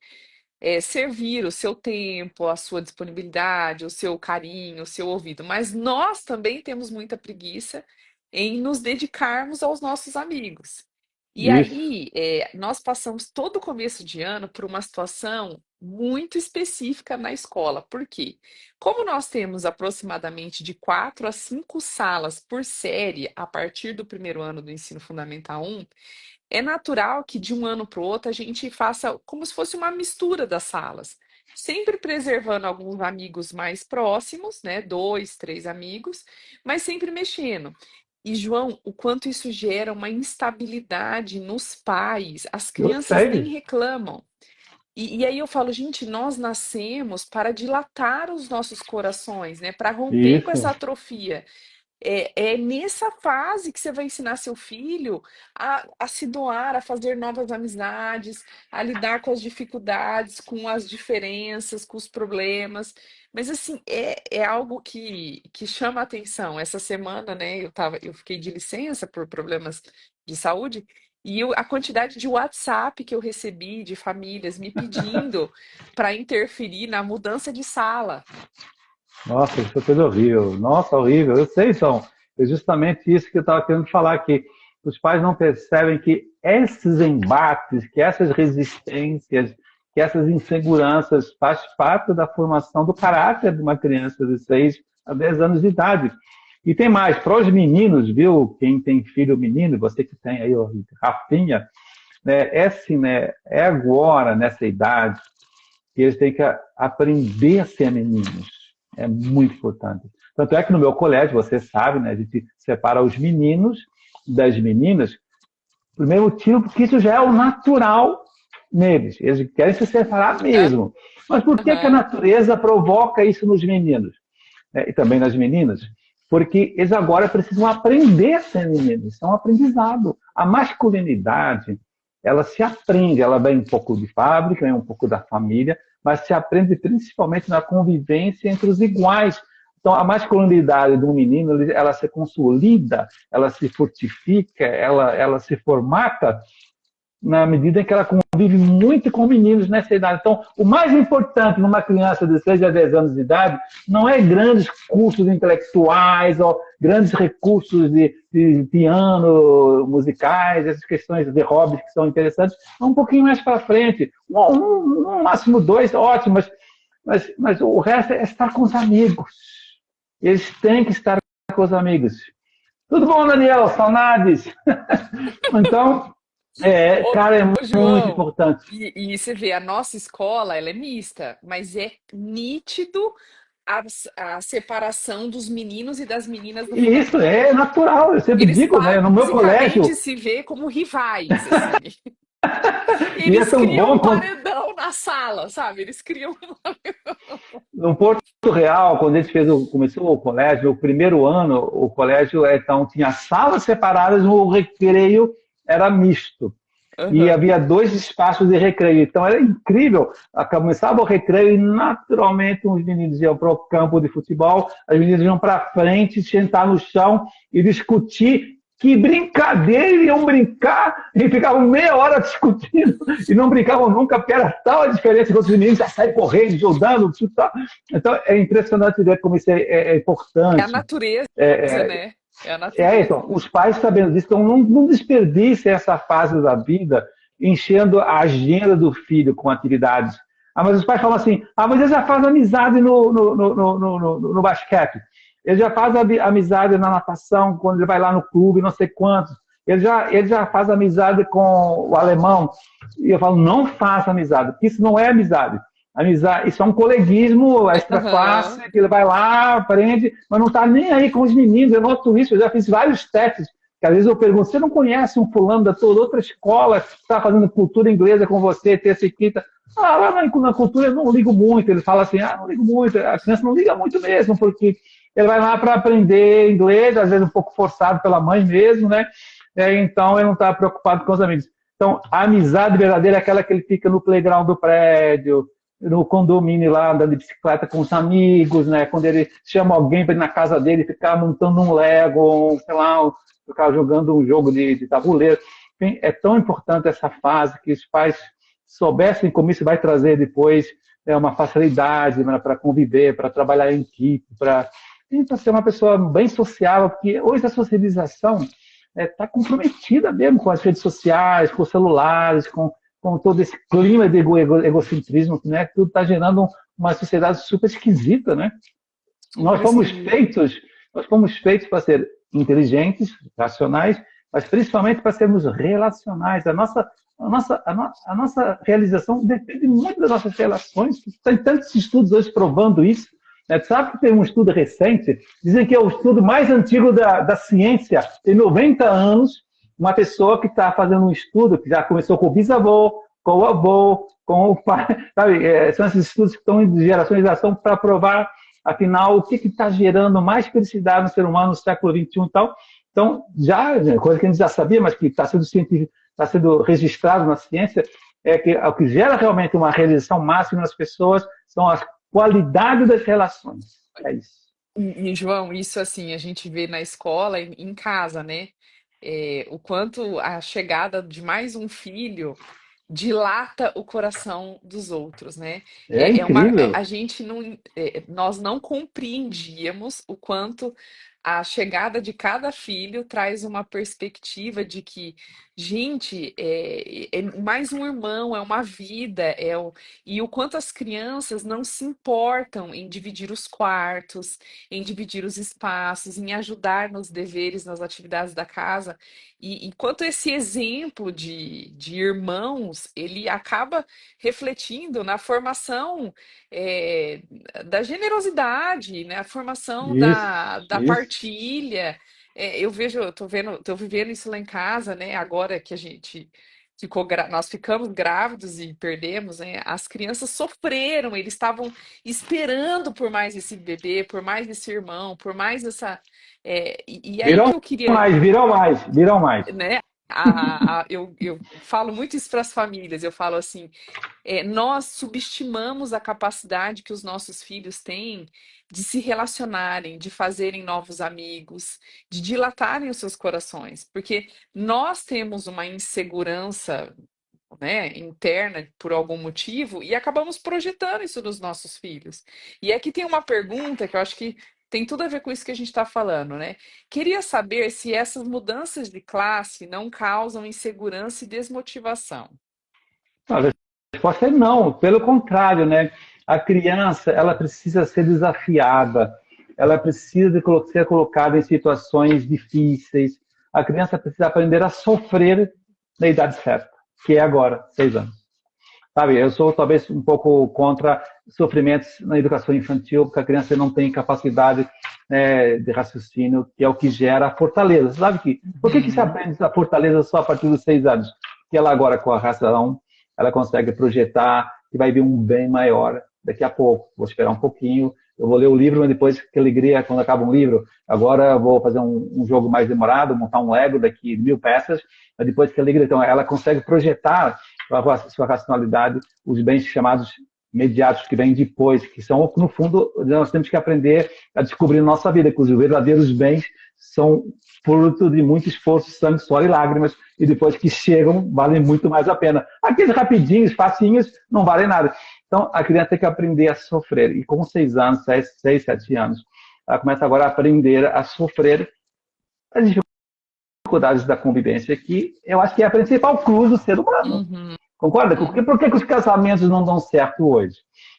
A: servir o seu tempo, a sua disponibilidade, o seu carinho, o seu ouvido. Mas nós também temos muita preguiça em nos dedicarmos aos nossos amigos. E
C: isso,
A: aí, nós passamos todo o começo de ano por uma situação muito específica na escola. Por quê? Como nós temos aproximadamente de 4 a 5 salas por série a partir do primeiro ano do ensino fundamental 1, é natural que de um ano para o outro a gente faça como se fosse uma mistura das salas, sempre preservando alguns amigos mais próximos, né? 2, 3 amigos, mas sempre mexendo. E, João, o quanto isso gera uma instabilidade nos pais, as
C: eu
A: crianças nem
C: sei,
A: reclamam. E aí eu falo, gente, nós nascemos para dilatar os nossos corações, né? Para romper com
C: isso,
A: essa atrofia. É nessa fase que você vai ensinar seu filho a se doar, a fazer novas amizades, a lidar com as dificuldades, com as diferenças, com os problemas. Mas, assim, é algo que chama a atenção. Essa semana, né, eu fiquei de licença por problemas de saúde, e a quantidade de WhatsApp que eu recebi de famílias me pedindo para interferir na mudança de sala.
C: nossa, isso é coisa horrível. Nossa, horrível. Eu sei, então. É justamente isso que eu estava querendo falar, que os pais não percebem que esses embates, que essas resistências, que essas inseguranças faz parte da formação do caráter de uma criança de 6 a 10 anos de idade. E tem mais, para os meninos, viu? Quem tem filho menino, você que tem aí, o Rafinha, né? É assim, né? É agora, nessa idade, que eles têm que aprender a ser meninos. É muito importante. Tanto é que no meu colégio, você sabe, né, a gente separa os meninos das meninas, por meio motivo, porque isso já é o natural neles. Eles querem se separar mesmo. Mas por que a
A: Aham.
C: natureza provoca isso nos meninos? E também nas meninas? Porque eles agora precisam aprender a ser meninos. Isso é um aprendizado. A masculinidade, ela se aprende, ela vem um pouco de fábrica, vem um pouco da família, mas se aprende principalmente na convivência entre os iguais, Então, a masculinidade do menino, ela se consolida, ela se fortifica, ela se formata na medida em que ela convive muito com meninos nessa idade. Então, o mais importante numa criança de 6 a 10 anos de idade não é grandes cursos intelectuais ou grandes recursos de piano, musicais, essas questões de hobbies que são interessantes, um pouquinho mais para frente. No máximo 2, ótimo, mas o resto é estar com os amigos. Eles têm que estar com os amigos. Tudo bom, Daniel? Saudades? Então, cara, é
A: Ô,
C: muito
A: João,
C: importante.
A: e você vê, a nossa escola, ela é mista, mas é nítido a, a separação dos meninos e das meninas no
C: E isso
A: colégio.
C: é natural, eu sempre
A: Eles
C: digo, né? No meu
A: basicamente
C: colégio,
A: se vê como rivais, assim.
C: e é
A: Eles
C: tão
A: criam
C: bom
A: um
C: quando,
A: paredão na sala, sabe? Eles criam.
C: no Porto Real, quando a gente começou o colégio, o primeiro ano, o colégio então, tinha salas separadas, o recreio era misto. E
A: Aham.
C: havia 2 espaços de recreio. Então era incrível. Começava o recreio e naturalmente os meninos iam para o campo de futebol, as meninas iam para frente, sentar no chão e discutir que brincadeira iam brincar e ficavam meia hora discutindo e não brincavam nunca, porque era tal a diferença que os meninos já saem correndo, jogando, chutar. Então é impressionante ver como isso é
A: É a
C: importante.
A: natureza, né? É a
C: Então,
A: natureza.
C: os pais sabendo disso, então não desperdicem essa fase da vida enchendo a agenda do filho com atividades. Mas os pais falam assim, mas ele já faz amizade no basquete, ele já faz amizade na natação, quando ele vai lá no clube, não sei quantos, ele já faz amizade com o alemão. E eu falo, não faça amizade, porque isso não é amizade. Amizade, isso é um coleguismo extra classe,
A: Aham.
C: que ele vai lá, aprende, mas não está nem aí com os meninos. Eu noto isso, eu já fiz vários testes, que às vezes eu pergunto, você não conhece um fulano da tua outra escola que está fazendo cultura inglesa com você, terça e quinta? Lá na cultura eu não ligo muito. Ele fala assim, não ligo muito. A criança não liga muito mesmo, porque ele vai lá para aprender inglês, às vezes um pouco forçado pela mãe mesmo, né? Então ele não está preocupado com os amigos. Então, a amizade verdadeira é aquela que ele fica no playground do prédio, no condomínio lá, andando de bicicleta com os amigos, né? Quando ele chama alguém para ir na casa dele ficar montando um Lego, sei lá, ficar jogando um jogo de tabuleiro. Enfim, é tão importante essa fase que os pais soubessem como isso vai trazer depois uma facilidade para conviver, para trabalhar em equipe, para ser uma pessoa bem sociável, porque hoje a socialização está comprometida mesmo com as redes sociais, com os celulares, com todo esse clima de egocentrismo, né? Tudo está gerando uma sociedade super esquisita, né? Nós
A: Super
C: fomos
A: esquisito.
C: feitos, nós fomos feitos para ser inteligentes, racionais, mas principalmente para sermos relacionais. A nossa realização depende muito das nossas relações. Tem tantos estudos hoje provando isso. Né? Sabe que tem um estudo recente, dizem que é o estudo mais antigo da ciência, tem 90 anos, uma pessoa que está fazendo um estudo, que já começou com o bisavô, com o avô, com o pai, sabe? São esses estudos que estão de geração em geração para provar, afinal, o que está gerando mais felicidade no ser humano no século XXI e tal. Então, coisa que a gente já sabia, mas que está sendo científico, está sendo registrado na ciência, é que o que gera realmente uma realização máxima nas pessoas são as qualidades das relações. É isso.
A: João, isso assim, a gente vê na escola e em casa, né? O quanto a chegada de mais um filho dilata o coração dos outros, né?
C: É incrível.
A: A gente não, nós não compreendíamos o quanto a chegada de cada filho traz uma perspectiva de que, gente, é mais um irmão, é uma vida, e o quanto as crianças não se importam em dividir os quartos, em dividir os espaços, em ajudar nos deveres, nas atividades da casa. E enquanto esse exemplo de irmãos, ele acaba refletindo na formação eh, da generosidade, né? A formação
C: Isso,
A: da
C: isso.
A: partilha. Eu vejo, eu tô vendo, tô vivendo isso lá em casa, né? Agora que a gente nós ficamos grávidos e perdemos, né? As crianças sofreram, eles estavam esperando por mais esse bebê, por mais esse irmão, por mais essa. E aí que
C: Virão
A: eu queria,
C: mais, virão mais, virão mais.
A: né? Eu falo muito isso para as famílias. Eu falo assim: nós subestimamos a capacidade que os nossos filhos têm de se relacionarem, de fazerem novos amigos, de dilatarem os seus corações, porque nós temos uma insegurança, né, interna por algum motivo e acabamos projetando isso nos nossos filhos. E aqui tem uma pergunta que eu acho que tem tudo a ver com isso que a gente está falando, né? Queria saber se essas mudanças de classe não causam insegurança e desmotivação.
C: A resposta é não, pelo contrário, né? A criança, ela precisa ser desafiada, ela precisa ser colocada em situações difíceis. A criança precisa aprender a sofrer na idade certa, que é agora, 6 anos. Sabe, eu sou talvez um pouco contra sofrimentos na educação infantil, porque a criança não tem capacidade, né, de raciocínio, que é o que gera a fortaleza. Sabe que por que se
A: Uhum.
C: aprende a fortaleza só a partir dos 6 anos? Porque ela agora, com a razão, ela consegue projetar que vai vir um bem maior daqui a pouco. Vou esperar um pouquinho, eu vou ler o livro, mas depois, que alegria quando acaba um livro. Agora eu vou fazer um jogo mais demorado, montar um Lego daqui 1.000 peças, mas depois, que alegria. Então, ela consegue projetar a sua racionalidade os bens chamados imediatos que vêm depois, que são, no fundo, nós temos que aprender a descobrir na nossa vida, que os verdadeiros bens são fruto de muito esforço, sangue, suor e lágrimas, e depois que chegam, valem muito mais a pena. Aqueles rapidinhos, facinhos, não valem nada. Então, a criança tem que aprender a sofrer, e com 6 anos, 6, 7 anos, ela começa agora a aprender a sofrer as dificuldades da convivência, que eu acho que é a principal cruz do ser humano.
A: Uhum.
C: Concorda? Por que os casamentos não dão certo hoje?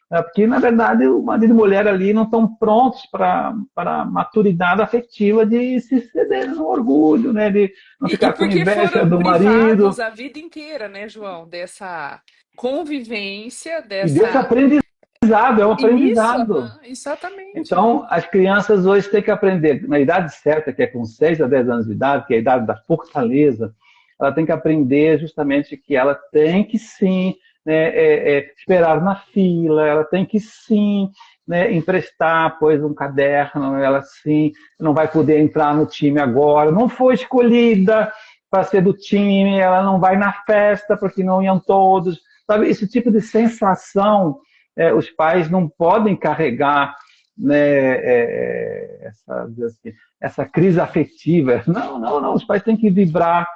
C: Porque, na verdade, o marido e a mulher ali não estão prontos para a maturidade afetiva de se ceder no orgulho, né? De não
A: E
C: ficar com
A: porque
C: inveja
A: foram
C: do marido.
A: privados a vida inteira, né, João, dessa convivência,
C: E desse
A: dessa.
C: aprendizado, é um
A: Isso,
C: aprendizado.
A: aham, exatamente.
C: Então, as crianças hoje têm que aprender, na idade certa, que é com 6 a 10 anos de idade, que é a idade da fortaleza, ela tem que aprender justamente que ela tem que sim, né, esperar na fila, ela tem que sim, né, emprestar, pois, um caderno, ela sim não vai poder entrar no time agora, não foi escolhida para ser do time, ela não vai na festa porque não iam todos, sabe? Esse tipo de sensação, os pais não podem carregar, né, assim, essa crise afetiva. Não, não, não. Os pais têm que vibrar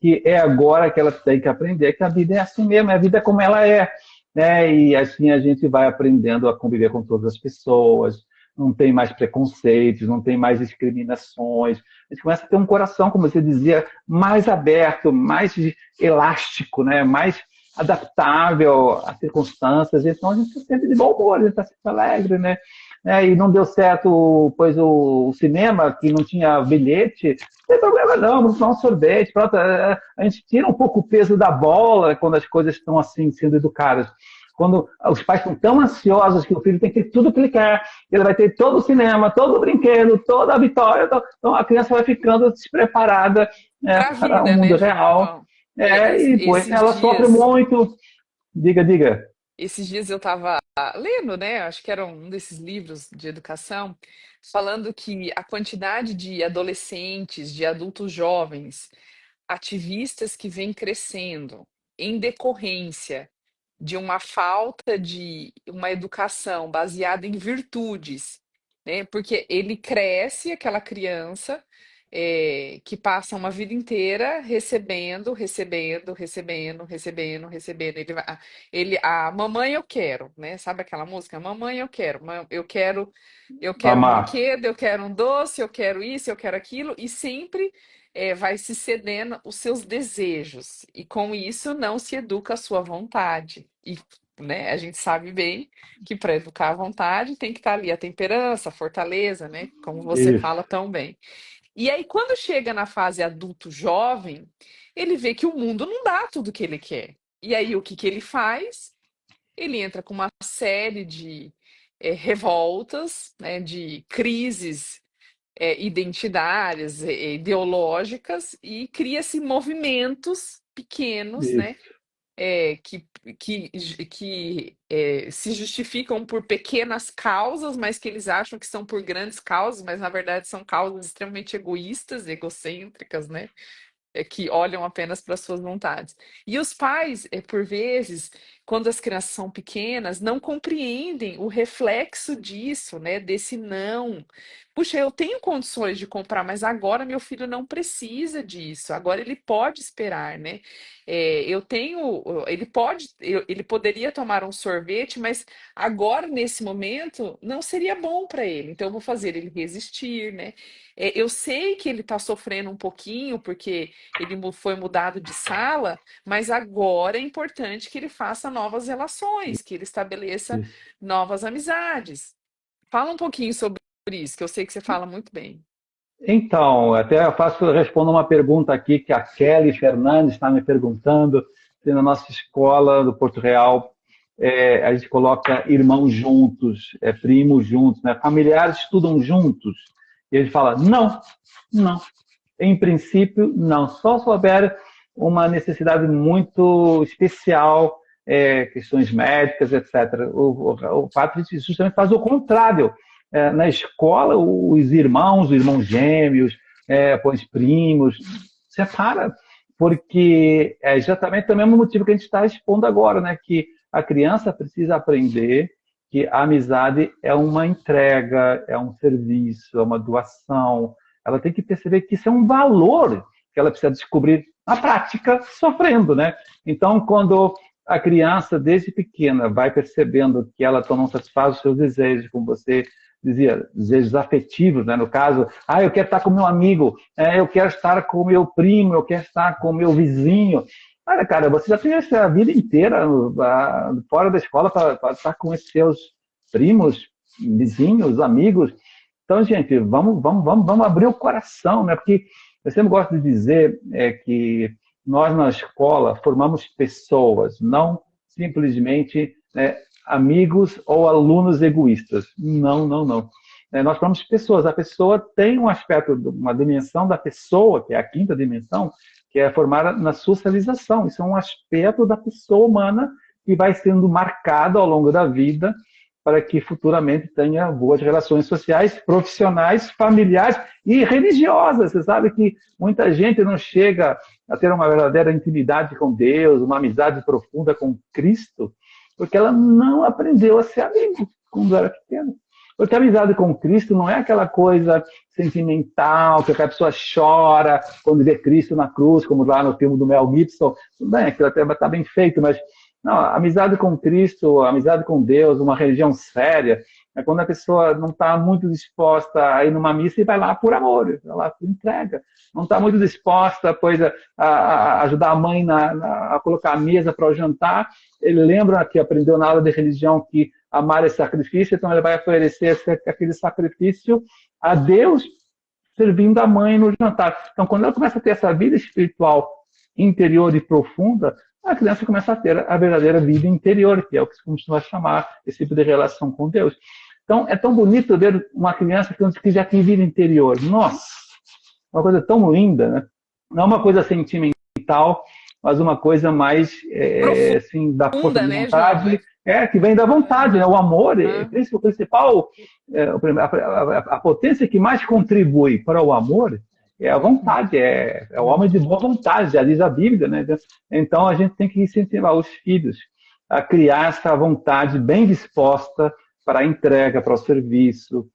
C: que é agora que ela tem que aprender que a vida é assim mesmo, a vida é como ela é. Né? E assim a gente vai aprendendo a conviver com todas as pessoas, não tem mais preconceitos, não tem mais discriminações. A gente começa a ter um coração, como você dizia, mais aberto, mais elástico, né? Mais adaptável às circunstâncias. Então a gente está sempre de bom humor, a gente está sempre alegre, né? E não deu certo, pois o cinema, que não tinha bilhete, não tem problema não, vamos tomar um sorvete, pronto. A gente tira um pouco o peso da bola quando as coisas estão assim, sendo educadas. Quando os pais estão tão ansiosos que o filho tem que ter tudo que ele quer, ele vai ter todo o cinema, todo o brinquedo, toda a vitória, então a criança vai ficando despreparada,
A: Para a
C: para o
A: vida, né,
C: mundo real,
A: João? É,
C: e depois
A: esses
C: ela sofre
A: dias,
C: muito. Diga, diga.
A: esses dias eu estava lendo, né? Acho que era um desses livros de educação, falando que a quantidade de adolescentes, de adultos jovens, ativistas que vem crescendo em decorrência de uma falta de uma educação baseada em virtudes, né? Porque ele cresce, aquela criança, que passa uma vida inteira recebendo, recebendo, recebendo, recebendo, recebendo. A mamãe eu quero, né? Sabe aquela música? Mamãe eu quero, eu quero um
C: Amar.
A: brinquedo, eu quero um doce, eu quero isso, eu quero aquilo, e sempre vai se cedendo os seus desejos, e com isso não se educa a sua vontade. E, né, a gente sabe bem que para educar a vontade tem que estar ali a temperança, a fortaleza, né? Como você
C: Isso.
A: fala tão bem. E aí, quando chega na fase adulto jovem, ele vê que o mundo não dá tudo o que ele quer. E aí, o que que ele faz? Ele entra com uma série de revoltas, né, de crises identitárias, ideológicas, e cria-se movimentos pequenos, né,
C: Isso.
A: que, se justificam por pequenas causas, mas que eles acham que são por grandes causas, mas na verdade são causas extremamente egoístas, egocêntricas, né? Que olham apenas para suas vontades. E os pais, por vezes, quando as crianças são pequenas, não compreendem o reflexo disso, né? Desse não. Puxa, eu tenho condições de comprar, mas agora meu filho não precisa disso. Agora ele pode esperar, né? Ele poderia tomar um sorvete, mas agora, nesse momento, não seria bom para ele. Então, eu vou fazer ele resistir, né? Eu sei que ele está sofrendo um pouquinho, porque ele foi mudado de sala, mas agora é importante que ele faça novas relações, que ele estabeleça
C: Isso.
A: novas amizades. Fala um pouquinho sobre isso, que eu sei que você fala muito bem.
C: Então, até respondo uma pergunta aqui que a Kelly Fernandes está me perguntando se na nossa escola do Porto Real a gente coloca irmãos juntos, primos juntos, né? Familiares estudam juntos. E a gente fala, não, não. Em princípio, não. Só se houver uma necessidade muito especial, questões médicas, etc. O Patrick justamente faz o contrário. Na escola, os irmãos gêmeos, os primos, separa, porque é exatamente o mesmo motivo que a gente está expondo agora, né? Que a criança precisa aprender que a amizade é uma entrega, é um serviço, é uma doação. Ela tem que perceber que isso é um valor que ela precisa descobrir na prática, sofrendo, né? Então, quando a criança, desde pequena, vai percebendo que ela não satisfaz os seus desejos, como você dizia, desejos afetivos, né? No caso, eu quero estar com meu amigo, eu quero estar com meu primo, eu quero estar com meu vizinho. Olha, cara, você já tem essa vida inteira fora da escola para estar com esses seus primos, vizinhos, amigos. Então, gente, vamos abrir o coração, né? Porque eu sempre gosto de dizer que nós na escola formamos pessoas, não simplesmente amigos ou alunos egoístas. Não, não, não. Nós formamos pessoas. A pessoa tem um aspecto, uma dimensão da pessoa, que é a quinta dimensão, que é formada na socialização. Isso é um aspecto da pessoa humana que vai sendo marcado ao longo da vida para que futuramente tenha boas relações sociais, profissionais, familiares e religiosas. Você sabe que muita gente não chega a ter uma verdadeira intimidade com Deus, uma amizade profunda com Cristo, porque ela não aprendeu a ser amigo quando era pequena. Porque a amizade com Cristo não é aquela coisa sentimental, que a pessoa chora quando vê Cristo na cruz, como lá no filme do Mel Gibson. Tudo bem, aquilo até está bem feito, mas não, a amizade com Cristo, a amizade com Deus, uma religião séria, é quando a pessoa não está muito disposta a ir numa missa e vai lá por amor, vai lá por entrega. Não está muito disposta, pois, a ajudar a mãe a colocar a mesa para o jantar. Ele lembra que aprendeu na aula de religião que amar é sacrifício, então ele vai oferecer aquele sacrifício a Deus, servindo a mãe no jantar. Então, quando ela começa a ter essa vida espiritual interior e profunda, a criança começa a ter a verdadeira vida interior, que é o que se costuma chamar esse tipo de relação com Deus. Então, é tão bonito ver uma criança que já tem vida interior. Nossa, uma coisa tão linda, né? Não uma coisa sentimental, mas uma coisa mais assim, da força
A: Profunda,
C: de
A: né,
C: vontade,
A: João?
C: que vem da vontade, né? O amor, o principal, a potência que mais contribui para o amor é a vontade, é o homem de boa vontade, já diz a Bíblia, né? Então a gente tem que incentivar os filhos a criar essa vontade bem disposta para a entrega, para o serviço,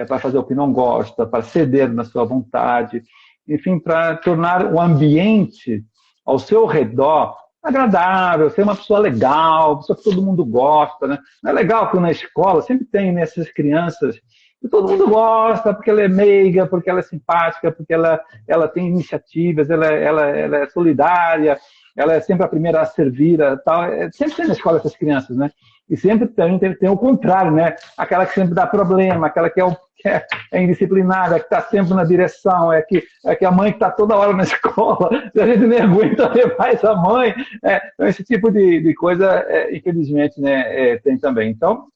C: para fazer o que não gosta, para ceder na sua vontade, enfim, para tornar o ambiente ao seu redor agradável, ser uma pessoa legal, uma pessoa que todo mundo gosta, né? Não é legal que na escola sempre tem nessas crianças que todo mundo gosta, porque ela é meiga, porque ela é simpática, porque ela tem iniciativas, ela é solidária, ela é sempre a primeira a servir, tal. Sempre tem na escola essas crianças, né? E sempre tem o contrário, né? Aquela que sempre dá problema, aquela que é indisciplinada, que está sempre na direção, é que a mãe que está toda hora na escola, a gente nem aguenta ver mais a mãe. Então, esse tipo de coisa, infelizmente, né, tem também. Então,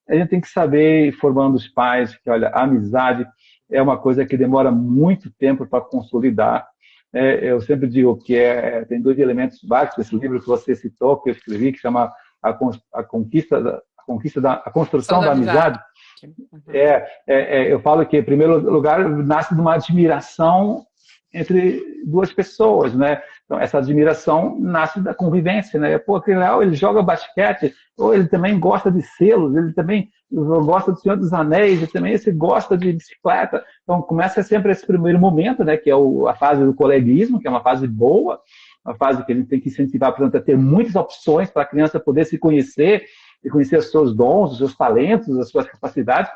C: a gente tem que saber, formando os pais, que, olha, a amizade é uma coisa que demora muito tempo para consolidar. Eu sempre digo que tem dois elementos básicos desse livro que você citou, que eu escrevi, que chama a construção da amizade. Eu falo que, em primeiro lugar, nasce de uma admiração entre duas pessoas, né? Então, essa admiração nasce da convivência, né? Pô, aquele Léo, ele joga basquete, ou ele também gosta de selos, ele também gosta do Senhor dos Anéis, e também esse gosta de bicicleta. Então, começa sempre esse primeiro momento, né? Que é a fase do coleguismo, que é uma fase boa, uma fase que a gente tem que incentivar, portanto, a ter muitas opções para a criança poder se conhecer, e conhecer os seus dons, os seus talentos, as suas capacidades.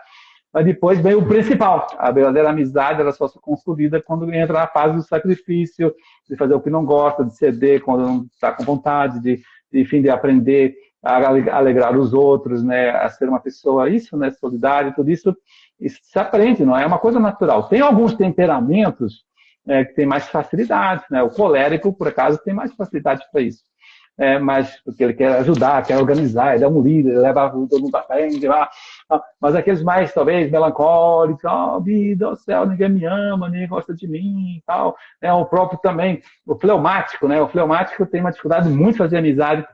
C: Mas depois vem o principal. A verdadeira amizade ela só se consolida quando entra na fase do sacrifício, de fazer o que não gosta, de ceder quando não está com vontade, enfim, de aprender a alegrar os outros, né, a ser uma pessoa, isso, né, solidária, tudo isso se aprende, não é uma coisa natural. Tem alguns temperamentos que têm mais facilidade, né, o colérico, por acaso, tem mais facilidade para isso. Mas porque ele quer ajudar, quer organizar, ele é um líder, ele leva todo mundo para frente, mas aqueles mais, talvez, melancólicos, oh, vida, oh, céu, ninguém me ama, ninguém gosta de mim e tal. O próprio também, o fleumático, né? O fleumático tem uma dificuldade muito de fazer amizade,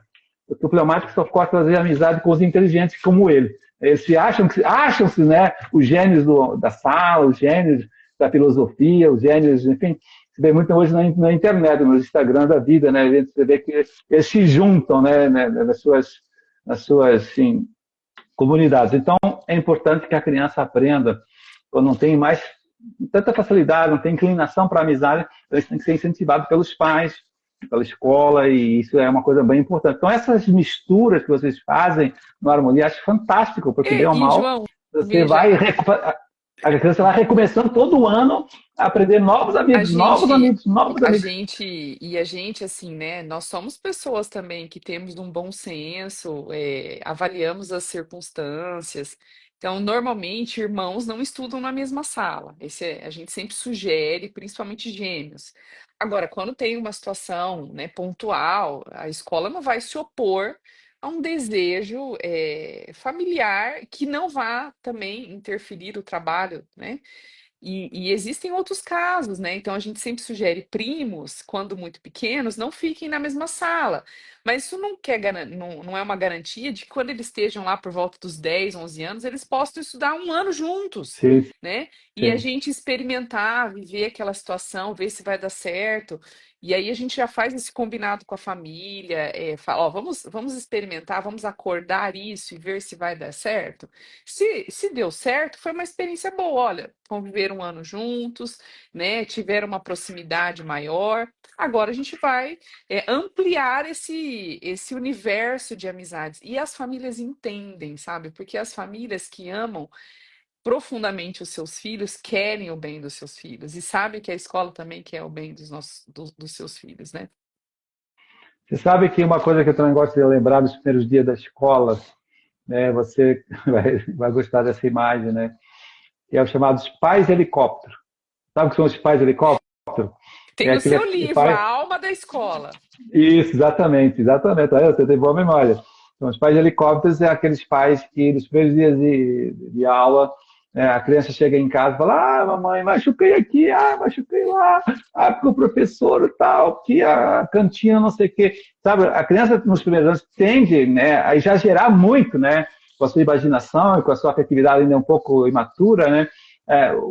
C: porque o fleumático só pode fazer amizade com os inteligentes como ele. Eles acham-se, né, os gênios da sala, os gênios da filosofia, os gênios, enfim, se vê muito hoje na internet, no Instagram da vida, né? Você vê que eles se juntam, né, nas suas assim, comunidades. Então, é importante que a criança aprenda, quando não tem mais tanta facilidade, não tem inclinação para a amizade, eles têm que ser incentivados pelos pais, pela escola, e isso é uma coisa bem importante. Então, essas misturas que vocês fazem no Harmonia, acho fantástico, porque bem ou
A: E,
C: mal,
A: João,
C: você
A: veja,
C: a criança vai recomeçando todo ano a aprender novos
A: a
C: amigos, novos
A: gente,
C: amigos, novos amigos.
A: a gente, assim, né? Nós somos pessoas também que temos um bom senso, avaliamos as circunstâncias. Então, normalmente, irmãos não estudam na mesma sala. A gente sempre sugere, principalmente gêmeos. Agora, quando tem uma situação, né, pontual, a escola não vai se opor a um desejo, familiar que não vá também interferir o trabalho, né? E existem outros casos, né? Então a gente sempre sugere primos, quando muito pequenos, não fiquem na mesma sala. Mas isso não é uma garantia de que quando eles estejam lá por volta dos 10, 11 anos, eles possam estudar um ano juntos,
C: Sim,
A: né? E a
C: sim.
A: gente experimentar, viver aquela situação, ver se vai dar certo. E aí a gente já faz esse combinado com a família, fala, ó, vamos experimentar, vamos acordar isso e ver se vai dar certo. Se deu certo, foi uma experiência boa. Olha, conviveram um ano juntos, né? Tiveram uma proximidade maior. Agora a gente vai ampliar esse universo de amizades. E as famílias entendem, sabe? Porque as famílias que amam profundamente os seus filhos querem o bem dos seus filhos. E sabem que a escola também quer o bem dos seus filhos, né?
C: Você sabe que uma coisa que eu também gosto de lembrar dos primeiros dias da escola, né? Você vai gostar dessa imagem, né? Que é o chamado pais helicóptero. Sabe o que são os pais helicóptero?
A: Tem
C: É
A: no seu
C: aquele
A: livro, A
C: pai.
A: Alma da Escola.
C: Isso, exatamente, exatamente. Olha, você tem boa memória. Então, os pais helicópteros é aqueles pais que nos primeiros dias de aula, a criança chega em casa e fala: Ah, mamãe, machuquei aqui, machuquei lá, porque o professor tal, que a cantina, não sei o quê. Sabe, a criança nos primeiros anos tende, né, a exagerar muito, né, com a sua imaginação e com a sua afetividade ainda um pouco imatura, né?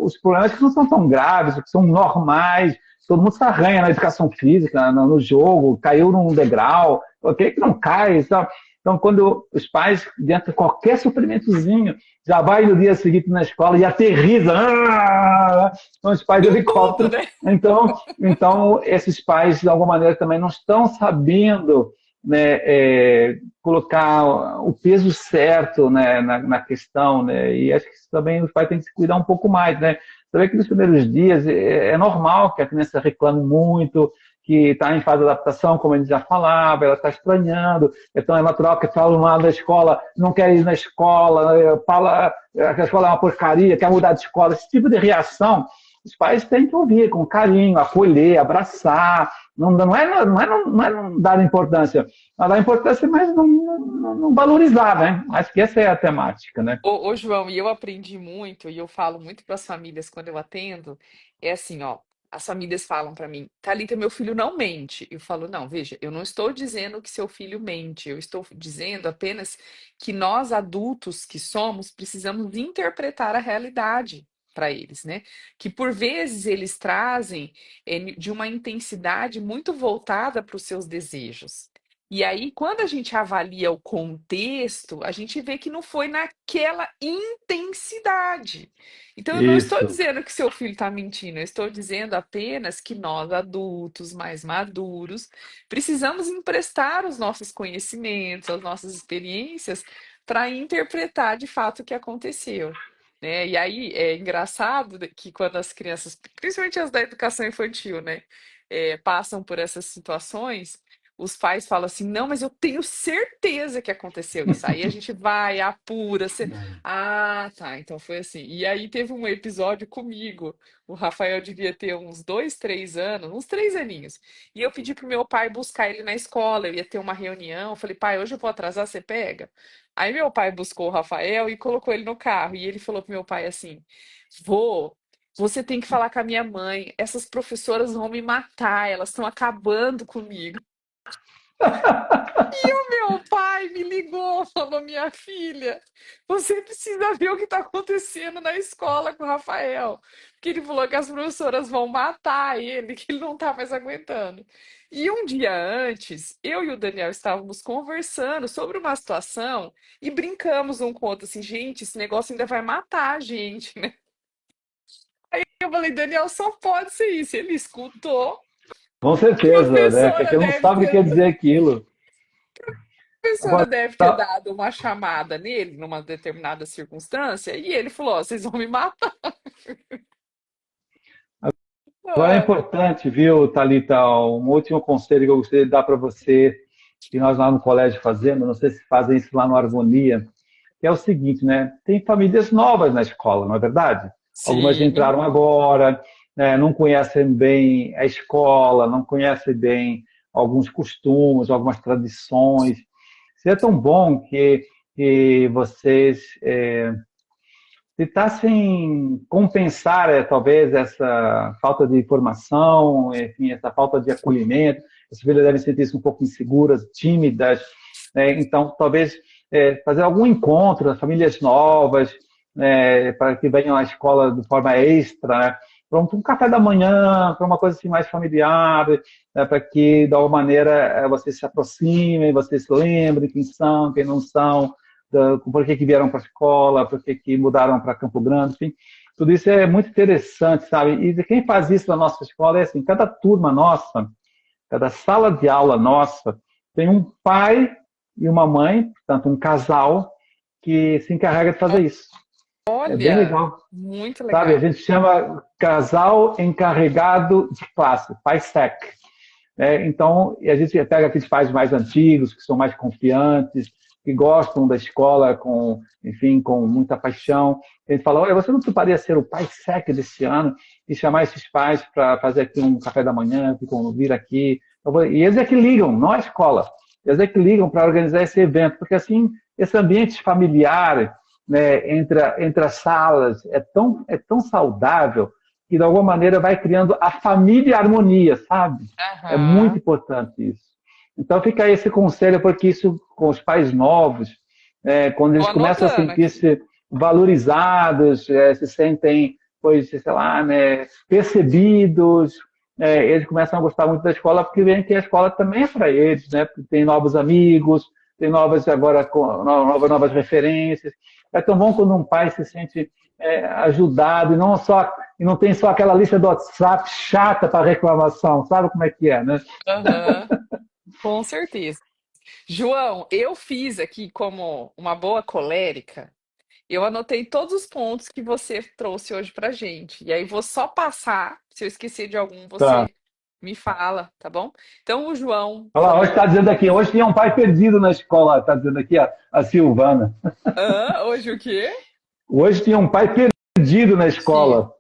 C: Os problemas que não são tão graves, que são normais, todo mundo se arranha na educação física, no jogo, caiu num degrau, ok? Que não cai, sabe? Então, quando os pais, diante de qualquer sofrimentozinho, já vai no dia seguinte na escola e aterriza, são os pais de
A: Com tudo,
C: helicóptero.
A: né?
C: Então, esses pais, de alguma maneira, também não estão sabendo, né, colocar o peso certo, né, na questão, né, e acho que isso também os pais têm que se cuidar um pouco mais, né. Você vê que nos primeiros dias é normal que a criança reclame muito, que está em fase de adaptação, como a gente já falava, ela está estranhando, então é natural que falam lá na escola, não quer ir na escola, fala que a escola é uma porcaria, quer mudar de escola, esse tipo de reação, os pais têm que ouvir com carinho, acolher, abraçar, não é não dar importância, não dar importância, mas não valorizar, né? Acho que essa é a temática, né?
A: João, e eu aprendi muito, e eu falo muito para as famílias quando eu atendo, é assim, ó, as famílias falam para mim, Thalita, meu filho não mente. Eu falo, não, veja, eu não estou dizendo que seu filho mente, eu estou dizendo apenas que nós adultos que somos precisamos interpretar a realidade. para eles, né? Que por vezes eles trazem de uma intensidade muito voltada para os seus desejos. E aí, quando a gente avalia o contexto, a gente vê que não foi naquela intensidade. Então, eu não estou
C: Isso,
A: dizendo que seu filho está mentindo, eu estou dizendo apenas que nós, adultos mais maduros, precisamos emprestar os nossos conhecimentos, as nossas experiências, para interpretar de fato o que aconteceu. Né? E aí é engraçado que quando as crianças, principalmente as da educação infantil, né, passam por essas situações, os pais falam assim: não, mas eu tenho certeza que aconteceu isso. Aí a gente vai, apura. Ah, tá, então foi assim. E aí teve um episódio comigo. O Rafael devia ter uns 2, 3 anos, uns 3 aninhos. E eu pedi pro meu pai buscar ele na escola. Eu ia ter uma reunião. Eu falei, pai, hoje eu vou atrasar, você pega? Aí meu pai buscou o Rafael e colocou ele no carro. E ele falou pro meu pai assim: vô, você tem que falar com a minha mãe. Essas professoras vão me matar, elas estão acabando comigo. Meu pai me ligou, falou: minha filha, você precisa ver o que está acontecendo na escola com o Rafael. Porque ele falou que as professoras vão matar ele, que ele não está mais aguentando. E um dia antes, eu e o Daniel estávamos conversando sobre uma situação e brincamos um com o outro assim: gente, esse negócio ainda vai matar a gente, né? Eu falei: Daniel, só pode ser isso. Ele escutou.
C: com
A: A
C: certeza, né?
A: professora
C: Porque não
A: deve
C: sabe o que quer
A: ter
C: dizer aquilo.
A: professora
C: Agora,
A: deve ter dado uma chamada nele numa determinada circunstância e ele falou: ó, vocês vão me matar.
C: agora é
A: Ah,
C: importante, viu, Thalita, um último conselho que eu gostaria de dar para você, que nós lá no colégio fazemos, não sei se fazem isso lá no Harmonia, que é o seguinte, né? Tem famílias novas na escola, não é verdade? Algumas
A: sim,
C: entraram agora, né, não conhecem bem a escola, não conhecem bem alguns costumes, algumas tradições. Seria tão bom que vocês tentassem compensar, talvez, essa falta de informação, enfim, essa falta de acolhimento. As filhas devem sentir-se um pouco inseguras, tímidas, né? Então, talvez fazer algum encontro das famílias novas, para que venham à escola de forma extra, né? Para um café da manhã, para uma coisa assim mais familiar, né? Para que, de alguma maneira, vocês se aproximem, vocês se lembrem quem são, quem não são, por que vieram para a escola, por que mudaram para Campo Grande, enfim. Tudo isso é muito interessante, sabe? E quem faz isso na nossa escola é assim, cada turma nossa, cada sala de aula nossa, tem um pai e uma mãe, portanto, um casal, que se encarrega de fazer isso. É bem
A: olha,
C: legal.
A: muito
C: Sabe, a
A: legal.
C: gente chama casal encarregado de classe, pai-sec. Então, a gente pega aqueles pais mais antigos, que são mais confiantes, que gostam da escola com, enfim, com muita paixão. A gente fala: olha, você não toparia ser o pai sec desse ano e chamar esses pais para fazer aqui um café da manhã, vir aqui. E eles é que ligam, não a escola. Eles é que ligam para organizar esse evento, porque assim, esse ambiente familiar, né, entre as salas é tão saudável que de alguma maneira vai criando a família e a harmonia, sabe? É muito
A: Aham.
C: importante isso. Então fica aí esse conselho, porque isso com os pais novos, quando
A: Tô
C: eles começam a
A: anotando aqui.
C: sentir-se valorizados, se sentem, pois, sei lá, né, percebidos, eles começam a gostar muito da escola, porque veem que a escola também é para eles, né? Porque tem novos amigos, tem novas agora novas referências. É tão bom quando um pai se sente ajudado e não tem só aquela lista do WhatsApp chata para reclamação, sabe como é que é, né?
A: Aham, com certeza. João, eu fiz aqui como uma boa colérica. Eu anotei todos os pontos que você trouxe hoje pra gente. E aí vou só passar. Se eu esquecer de algum,
C: Tá.
A: você me fala, tá bom? Então o João
C: Olha lá, hoje está
A: falou.
C: dizendo aqui, hoje tinha um pai perdido na escola, está dizendo aqui a Silvana.
A: Hã? Hoje o quê?
C: Hoje tinha um pai perdido na
A: Sim.
C: escola.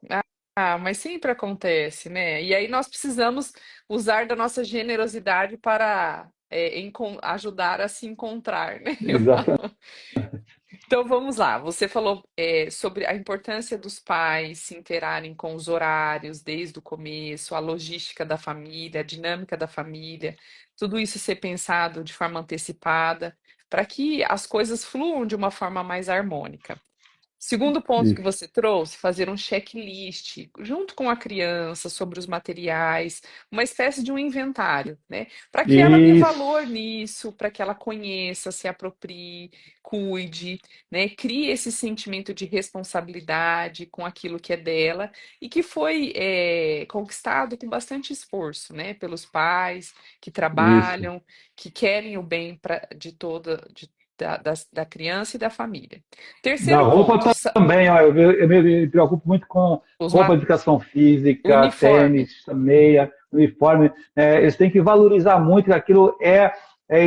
A: Mas sempre acontece, né? E aí nós precisamos usar da nossa generosidade para ajudar a se encontrar, né?
C: Exatamente.
A: Então vamos lá. Você falou sobre a importância dos pais se interarem com os horários desde o começo, a logística da família, a dinâmica da família, tudo isso ser pensado de forma antecipada, para que as coisas fluam de uma forma mais harmônica. Segundo ponto que
C: Isso.
A: você trouxe, fazer um checklist junto com a criança sobre os materiais, uma espécie de um inventário, né? Para que ela dê
C: Isso.
A: valor nisso, para que ela conheça, se aproprie, cuide, né? Crie esse sentimento de responsabilidade com aquilo que é dela e que foi conquistado com bastante esforço, né? Pelos pais que
C: Isso.
A: trabalham, que querem o bem de toda, da criança e da família.
C: Da
A: Terceiro
C: roupa
A: ponto,
C: também, ó, eu me preocupo muito com
A: os
C: roupa de educação física,
A: uniforme.
C: tênis, meia, uniforme. Eles têm que valorizar muito que aquilo é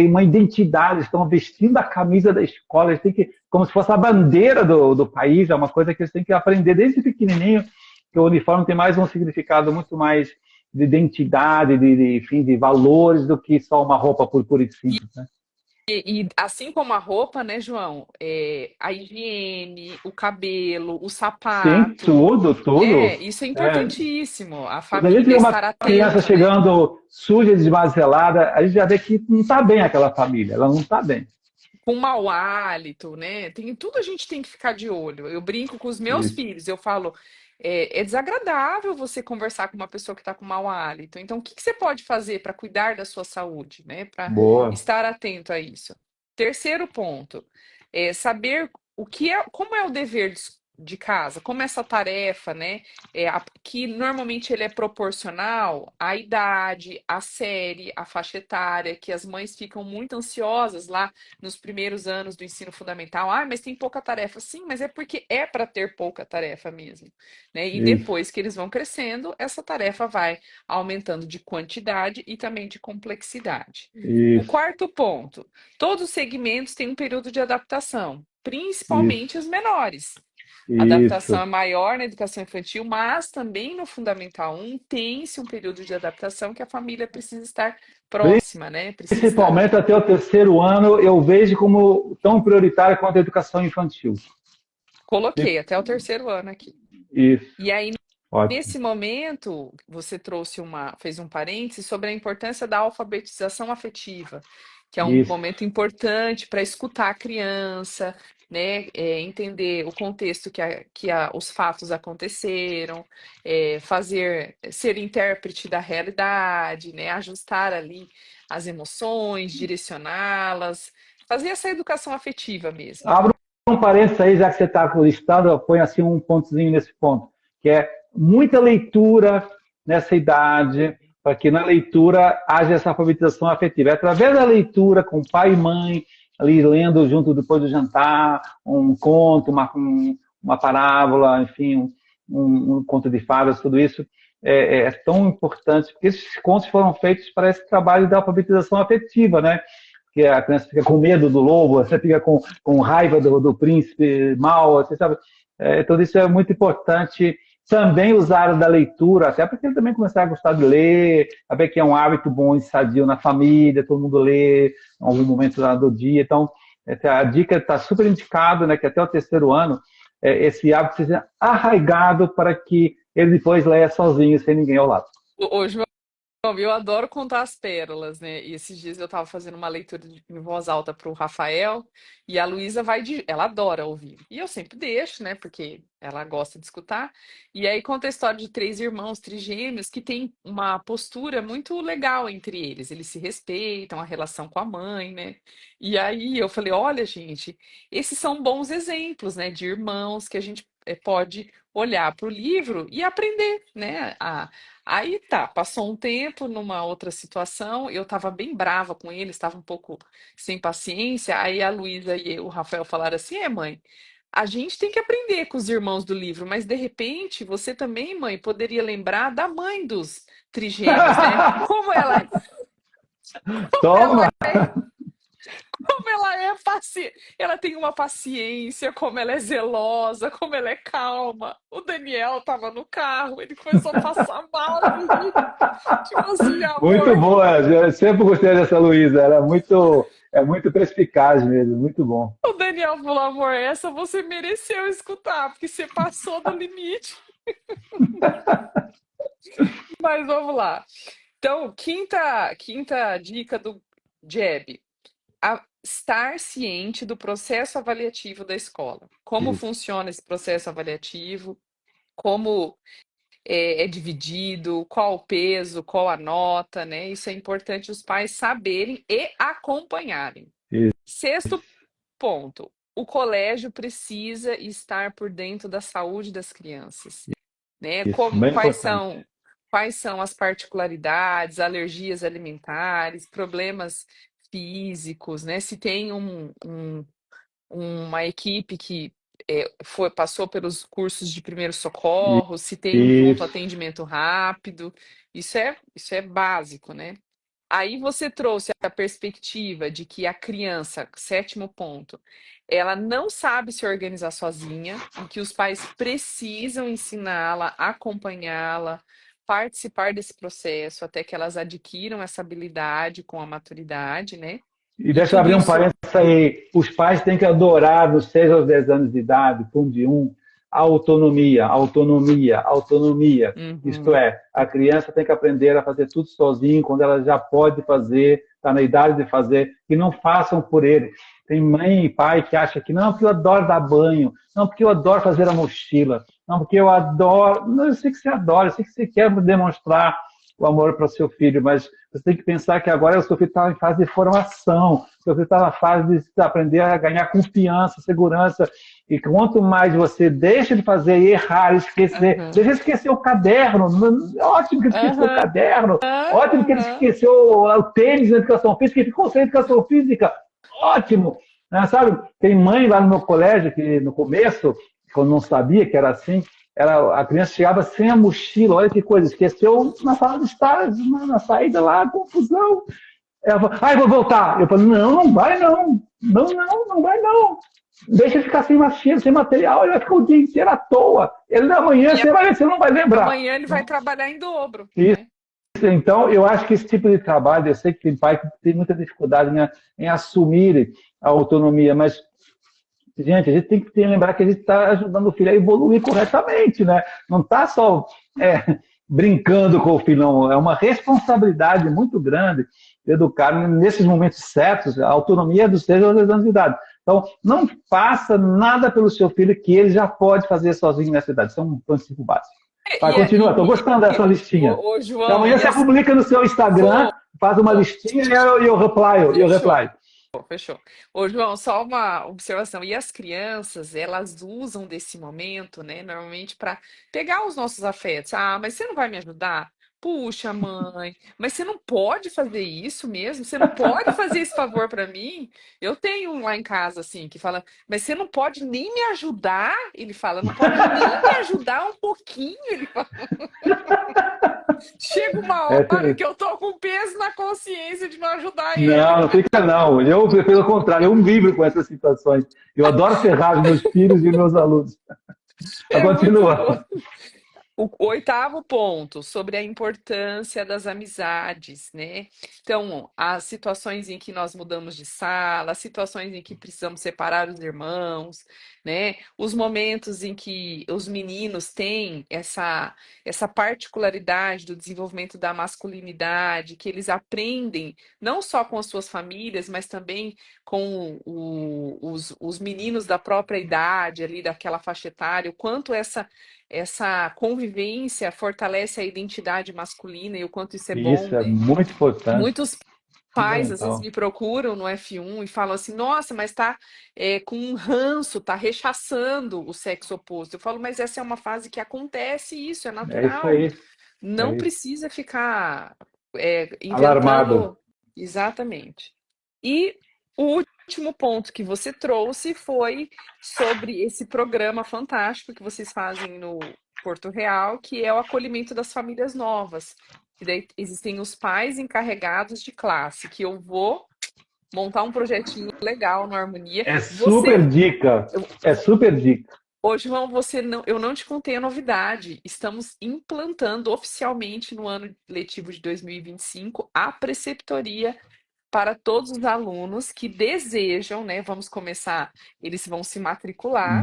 C: uma identidade. Estão vestindo a camisa da escola, eles têm que, como se fosse a bandeira do país, é uma coisa que eles têm que aprender desde pequenininho, que o uniforme tem mais um significado muito mais de identidade, enfim, de valores do que só uma roupa por pura e simples, né?
A: E assim como a roupa, né, João? A higiene, o cabelo, o
C: Sim,
A: sapato,
C: tudo, tudo.
A: né? Isso é
C: É,
A: importantíssimo. A
C: quando a gente
A: família
C: vê uma
A: estar
C: criança
A: atento, né?
C: chegando suja, desmazelada, a gente já vê que não está bem aquela família, ela não está bem.
A: Com mau hálito, né? Tem tudo a gente tem que ficar de olho. Eu brinco com os meus
C: Isso,
A: filhos, eu falo, é desagradável você conversar com uma pessoa que está com mau hálito. Então, o que que você pode fazer para cuidar da sua saúde, né? Para
C: boa.
A: estar atento a isso. Terceiro ponto, saber como é o dever de casa, como essa tarefa, né? Que normalmente ele é proporcional à idade, à série, à faixa etária, que as mães ficam muito ansiosas lá nos primeiros anos do ensino fundamental. Ah, mas tem pouca tarefa. Sim, mas é porque é para ter pouca tarefa mesmo, né? E
C: Isso,
A: depois que eles vão crescendo, essa tarefa vai aumentando de quantidade e também de complexidade. O
C: isso,
A: quarto ponto: todos os segmentos têm um período de adaptação, principalmente
C: isso,
A: os menores. A adaptação
C: isso.
A: é maior na educação infantil, mas também no Fundamental 1 tem-se um período de adaptação que a família precisa estar próxima, né? Precisa estar
C: Principalmente
A: ali.
C: até o terceiro ano, eu vejo como tão prioritário quanto a educação infantil.
A: Coloquei até o terceiro ano aqui.
C: Isso,
A: E aí,
C: ótimo.
A: nesse momento, você fez um parêntese sobre a importância da alfabetização afetiva, que é um
C: Isso.
A: momento importante para escutar a criança, né? Entender o contexto os fatos aconteceram, ser intérprete da realidade, né? Ajustar ali as emoções, direcioná-las, fazer essa educação afetiva mesmo.
C: Abra um parênteses aí, já que você está listando, põe assim um pontozinho nesse ponto, que é muita leitura nessa idade, para que na leitura haja essa alfabetização afetiva. É através da leitura, com pai e mãe, ali lendo junto depois do jantar, um conto, uma parábola, enfim, um conto de fadas, tudo isso é tão importante, porque esses contos foram feitos para esse trabalho da alfabetização afetiva, né? Que a criança fica com medo do lobo, você fica com raiva do príncipe mal, você sabe? Tudo isso é muito importante. Também usar da leitura, até porque ele também começar a gostar de ler, saber que é um hábito bom e sadio na família, todo mundo lê em algum momento do dia. Então, a dica está super indicada, né, que até o terceiro ano esse hábito seja arraigado para que ele depois leia sozinho, sem ninguém ao lado.
A: Hoje bom, eu adoro contar as pérolas, né? E esses dias eu estava fazendo uma leitura em voz alta para o Rafael e a Luísa ela adora ouvir. E eu sempre deixo, né? Porque ela gosta de escutar. E aí conta a história de três irmãos trigêmeos que têm uma postura muito legal entre eles. Eles se respeitam, a relação com a mãe, né? E aí eu falei, olha, gente, esses são bons exemplos, né? De irmãos que a gente pode olhar para o livro e aprender, né? Aí tá, passou um tempo numa outra situação, eu estava bem brava com ele, estava um pouco sem paciência. Aí a Luísa e o Rafael falaram assim: mãe, a gente tem que aprender com os irmãos do livro, mas de repente você também, mãe, poderia lembrar da mãe dos trigêmeos, né? Como ela
C: Toma!
A: Como ela é ela tem uma paciência, como ela é zelosa, como ela é calma. O Daniel estava no carro, ele começou a passar mal de rir. Tipo assim,
C: Muito
A: amor.
C: boa, eu sempre gostei dessa Luísa, é muito perspicaz mesmo, muito bom.
A: O Daniel falou, amor, essa você mereceu escutar, porque você passou do limite. Mas vamos lá. Então, quinta dica do Jeb. estar ciente do processo avaliativo da escola. Como
C: Isso.
A: funciona esse processo avaliativo, como é dividido, qual o peso, qual a nota, né? Isso é importante os pais saberem e acompanharem.
C: Isso.
A: Sexto ponto, o colégio precisa estar por dentro da saúde das crianças, né?
C: Isso,
A: Como,
C: bem importante.
A: quais são as particularidades, alergias alimentares, problemas físicos, né? Se tem uma equipe que passou pelos cursos de primeiro socorro, se tem um pronto
C: Isso.
A: atendimento rápido, isso é básico, né? Aí você trouxe a perspectiva de que a criança, sétimo ponto, ela não sabe se organizar sozinha e que os pais precisam ensiná-la, acompanhá-la, participar desse processo até que elas adquiram essa habilidade com a maturidade, né?
C: E
A: E
C: deixa eu
A: tudo
C: abrir um
A: isso.
C: parênteses aí. Os pais têm que adorar, dos 6 aos 10 anos de idade, de um, a autonomia, autonomia, autonomia. Isto
A: Uhum,
C: é, a criança tem que aprender a fazer tudo sozinho, quando ela já pode fazer, está na idade de fazer, e não façam por ele. Tem mãe e pai que acham que não, porque eu adoro dar banho, não, porque eu adoro fazer a mochila, não, porque eu adoro. Não, eu sei que você adora, eu sei que você quer demonstrar o amor para o seu filho, mas você tem que pensar que agora o seu filho está em fase de formação, o seu filho está na fase de aprender a ganhar confiança, segurança, e quanto mais você deixa de fazer, errar, esquecer,
A: aham,
C: deixa de esquecer o caderno, ótimo que ele esqueceu o
A: aham,
C: caderno, ótimo que ele
A: aham.
C: esqueceu o tênis na educação física, ele ficou sem educação física, ótimo, né? Sabe, tem mãe lá no meu colégio que no começo, quando não sabia que era assim, a criança chegava sem a mochila, olha que coisa, esqueceu na sala de estar, na saída lá, confusão. Ela falou, vou voltar. Eu falei, não, não vai não. Não, não, não vai não. Deixa ele ficar sem mochila, sem material, ele vai ficar o dia inteiro à toa. Ele amanhã
A: E
C: você vai ver, você não vai lembrar.
A: amanhã ele vai trabalhar em dobro,
C: Isso.
A: né?
C: Então, eu acho que esse tipo de trabalho, eu sei que tem pai que tem muita dificuldade em assumir a autonomia, mas gente, a gente tem que lembrar que a gente está ajudando o filho a evoluir corretamente, né? Não está só brincando com o filho, não. É uma responsabilidade muito grande educar nesses momentos certos, a autonomia dos 6 aos 10 anos de idade. Então, não faça nada pelo seu filho que ele já pode fazer sozinho nessa idade. Isso é um princípio básico. Vai, continua. Estou gostando dessa listinha. E
A: João,
C: amanhã
A: e
C: você
A: as.
C: publica no seu Instagram,
A: Vou,
C: faz uma
A: vou.
C: listinha e eu reply. Eu
A: Fechou.
C: reply.
A: Fechou. Ô, João, só uma observação. E as crianças, elas usam desse momento, né, normalmente para pegar os nossos afetos. Ah, mas você não vai me ajudar? Puxa, mãe, mas você não pode fazer isso mesmo? Você não pode fazer esse favor para mim? Eu tenho um lá em casa assim que fala, mas você não pode nem me ajudar? Ele fala, não pode nem me ajudar um pouquinho? Ele fala. Chega uma
C: É,
A: hora que eu tô com peso na consciência de não ajudar ele.
C: não, não fica não. Eu, pelo contrário, eu vivo com essas situações. Eu adoro ferrar os meus filhos e meus alunos. Mas
A: É muito bom.
C: continua.
A: O oitavo ponto, sobre a importância das amizades, né? Então, as situações em que nós mudamos de sala, as situações em que precisamos separar os irmãos, né? Os momentos em que os meninos têm essa particularidade do desenvolvimento da masculinidade, que eles aprendem não só com as suas famílias, mas também com os meninos da própria idade, ali daquela faixa etária, o quanto essa convivência fortalece a identidade masculina e o quanto isso é bom,
C: Isso é
A: né?
C: muito importante,
A: Muitos pais às vezes
C: fundamental.
A: me procuram no F1 e falam assim, nossa, mas tá com um ranço, tá rechaçando o sexo oposto. Eu falo, mas essa é uma fase que acontece isso, é
C: É isso
A: natural.
C: aí. É
A: Não
C: isso.
A: precisa ficar
C: Alarmado.
A: inventando. Exatamente. E o último ponto que você trouxe foi sobre esse programa fantástico que vocês fazem no Porto Real, que é o acolhimento das famílias novas. E daí existem os pais encarregados de classe, que eu vou montar um projetinho legal no Harmonia.
C: É
A: Você,
C: super dica. É super dica.
A: ô João, eu não te contei a novidade. Estamos implantando oficialmente no ano letivo de 2025 a preceptoria para todos os alunos que desejam, né? Vamos começar, eles vão se matricular,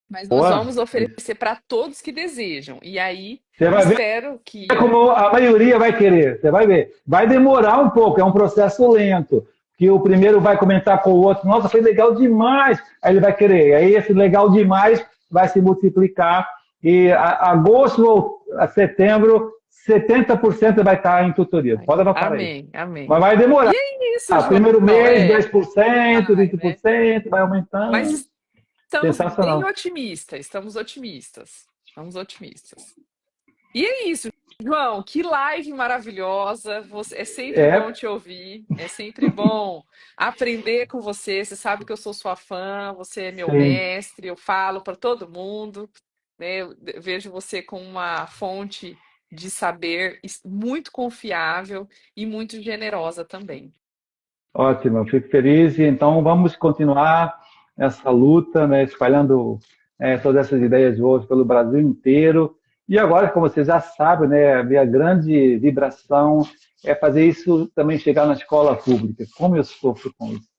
A: mas nós
C: Boa.
A: vamos oferecer para todos que desejam. E aí,
C: Você vai ver
A: espero que.
C: como a maioria vai querer. Você vai ver. Vai demorar um pouco, é um processo lento. que o primeiro vai comentar com o outro, nossa, foi legal demais, aí ele vai querer, aí esse legal demais vai se multiplicar, e agosto ou a setembro, 70% vai estar em tutoria. Pode anotar aí.
A: Amém, amém.
C: Mas vai demorar.
A: E é isso, João.
C: Primeiro mês,
A: É,
C: 10%,
A: vai, né?
C: 20%, vai aumentando.
A: Mas estamos bem
C: Sensacional.
A: otimistas, estamos otimistas. Estamos otimistas. E é isso, João, que live maravilhosa. É sempre bom te ouvir, é sempre bom aprender com você. Você sabe que eu sou sua fã, você é meu
C: Sim.
A: mestre, eu falo para todo mundo, né? Eu vejo você como uma fonte de saber muito confiável e muito generosa também.
C: Ótimo, eu fico feliz. E então vamos continuar essa luta, né, espalhando todas essas ideias boas pelo Brasil inteiro. E agora, como vocês já sabem, né, a minha grande vibração é fazer isso também chegar na escola pública. Como eu sofro com isso.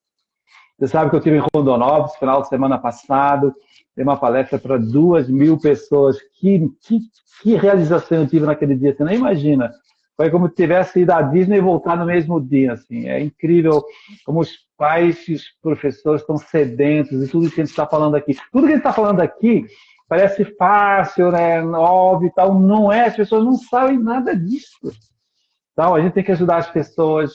C: Você sabe que eu estive em Rondonópolis, final de semana passado, dei uma palestra para 2.000 pessoas. Que realização eu tive naquele dia, você nem imagina. Foi como se tivesse ido à Disney e voltar no mesmo dia. Assim. É incrível como os pais e os professores estão sedentos e tudo que a gente está falando aqui. Tudo que a gente está falando aqui parece fácil, né, óbvio e tal. Não é, as pessoas não sabem nada disso. Então, a gente tem que ajudar as pessoas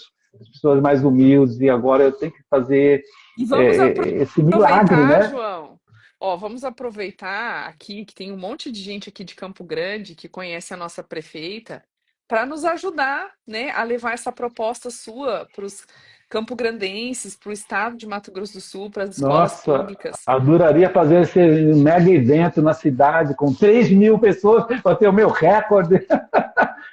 C: mais humildes, e agora eu tenho que fazer
A: E vamos
C: esse milagre,
A: aproveitar,
C: né?
A: João. Ó, vamos aproveitar aqui que tem um monte de gente aqui de Campo Grande que conhece a nossa prefeita para nos ajudar, né, a levar essa proposta sua para os campograndenses, para o estado de Mato Grosso do Sul, para as escolas
C: Nossa,
A: públicas.
C: adoraria fazer esse mega evento na cidade com 3.000 pessoas para ter o meu recorde.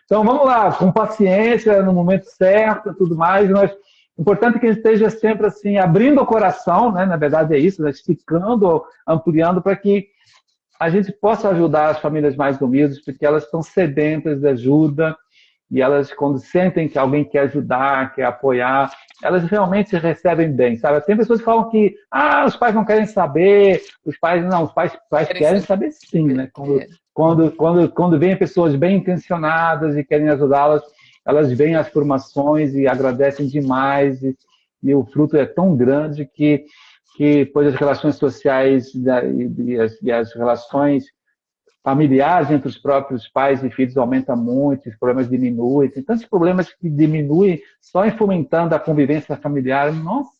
C: Então vamos lá, com paciência, no momento certo, tudo mais. Mas o importante é que a gente esteja sempre assim, abrindo o coração, né? Na verdade é isso, né? Esticando, ampliando para que a gente possa ajudar as famílias mais humildes, porque elas estão sedentas de ajuda e elas, quando sentem que alguém quer ajudar, quer apoiar, elas realmente se recebem bem, sabe? Tem pessoas que falam que os pais não querem saber, os pais não, os pais querem saber sim, né? Quando vêm pessoas bem intencionadas e querem ajudá-las, elas veem as formações e agradecem demais, e o fruto é tão grande que pois as relações sociais e as relações familiares entre os próprios pais e filhos aumenta muito, os problemas diminuem, tem tantos problemas que diminuem só em fomentando a convivência familiar. Nossa.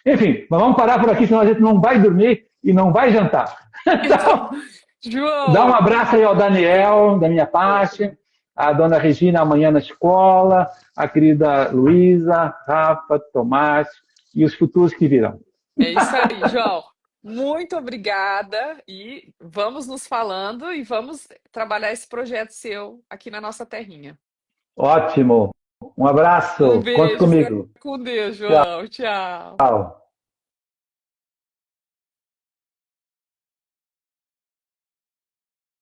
C: Enfim, mas vamos parar por aqui, senão a gente não vai dormir e não vai jantar. Então,
A: João!
C: dá um abraço aí ao Daniel, da minha parte, a dona Regina amanhã na escola, a querida Luísa, Rafa, Tomás e os futuros que virão.
A: É isso aí, João. Muito obrigada e vamos nos falando e vamos trabalhar esse projeto seu aqui na nossa terrinha.
C: Ótimo. Um abraço.
A: Um
C: Conte
A: beijo, fica
C: comigo.
A: com Deus, João. Tchau.
C: Tchau.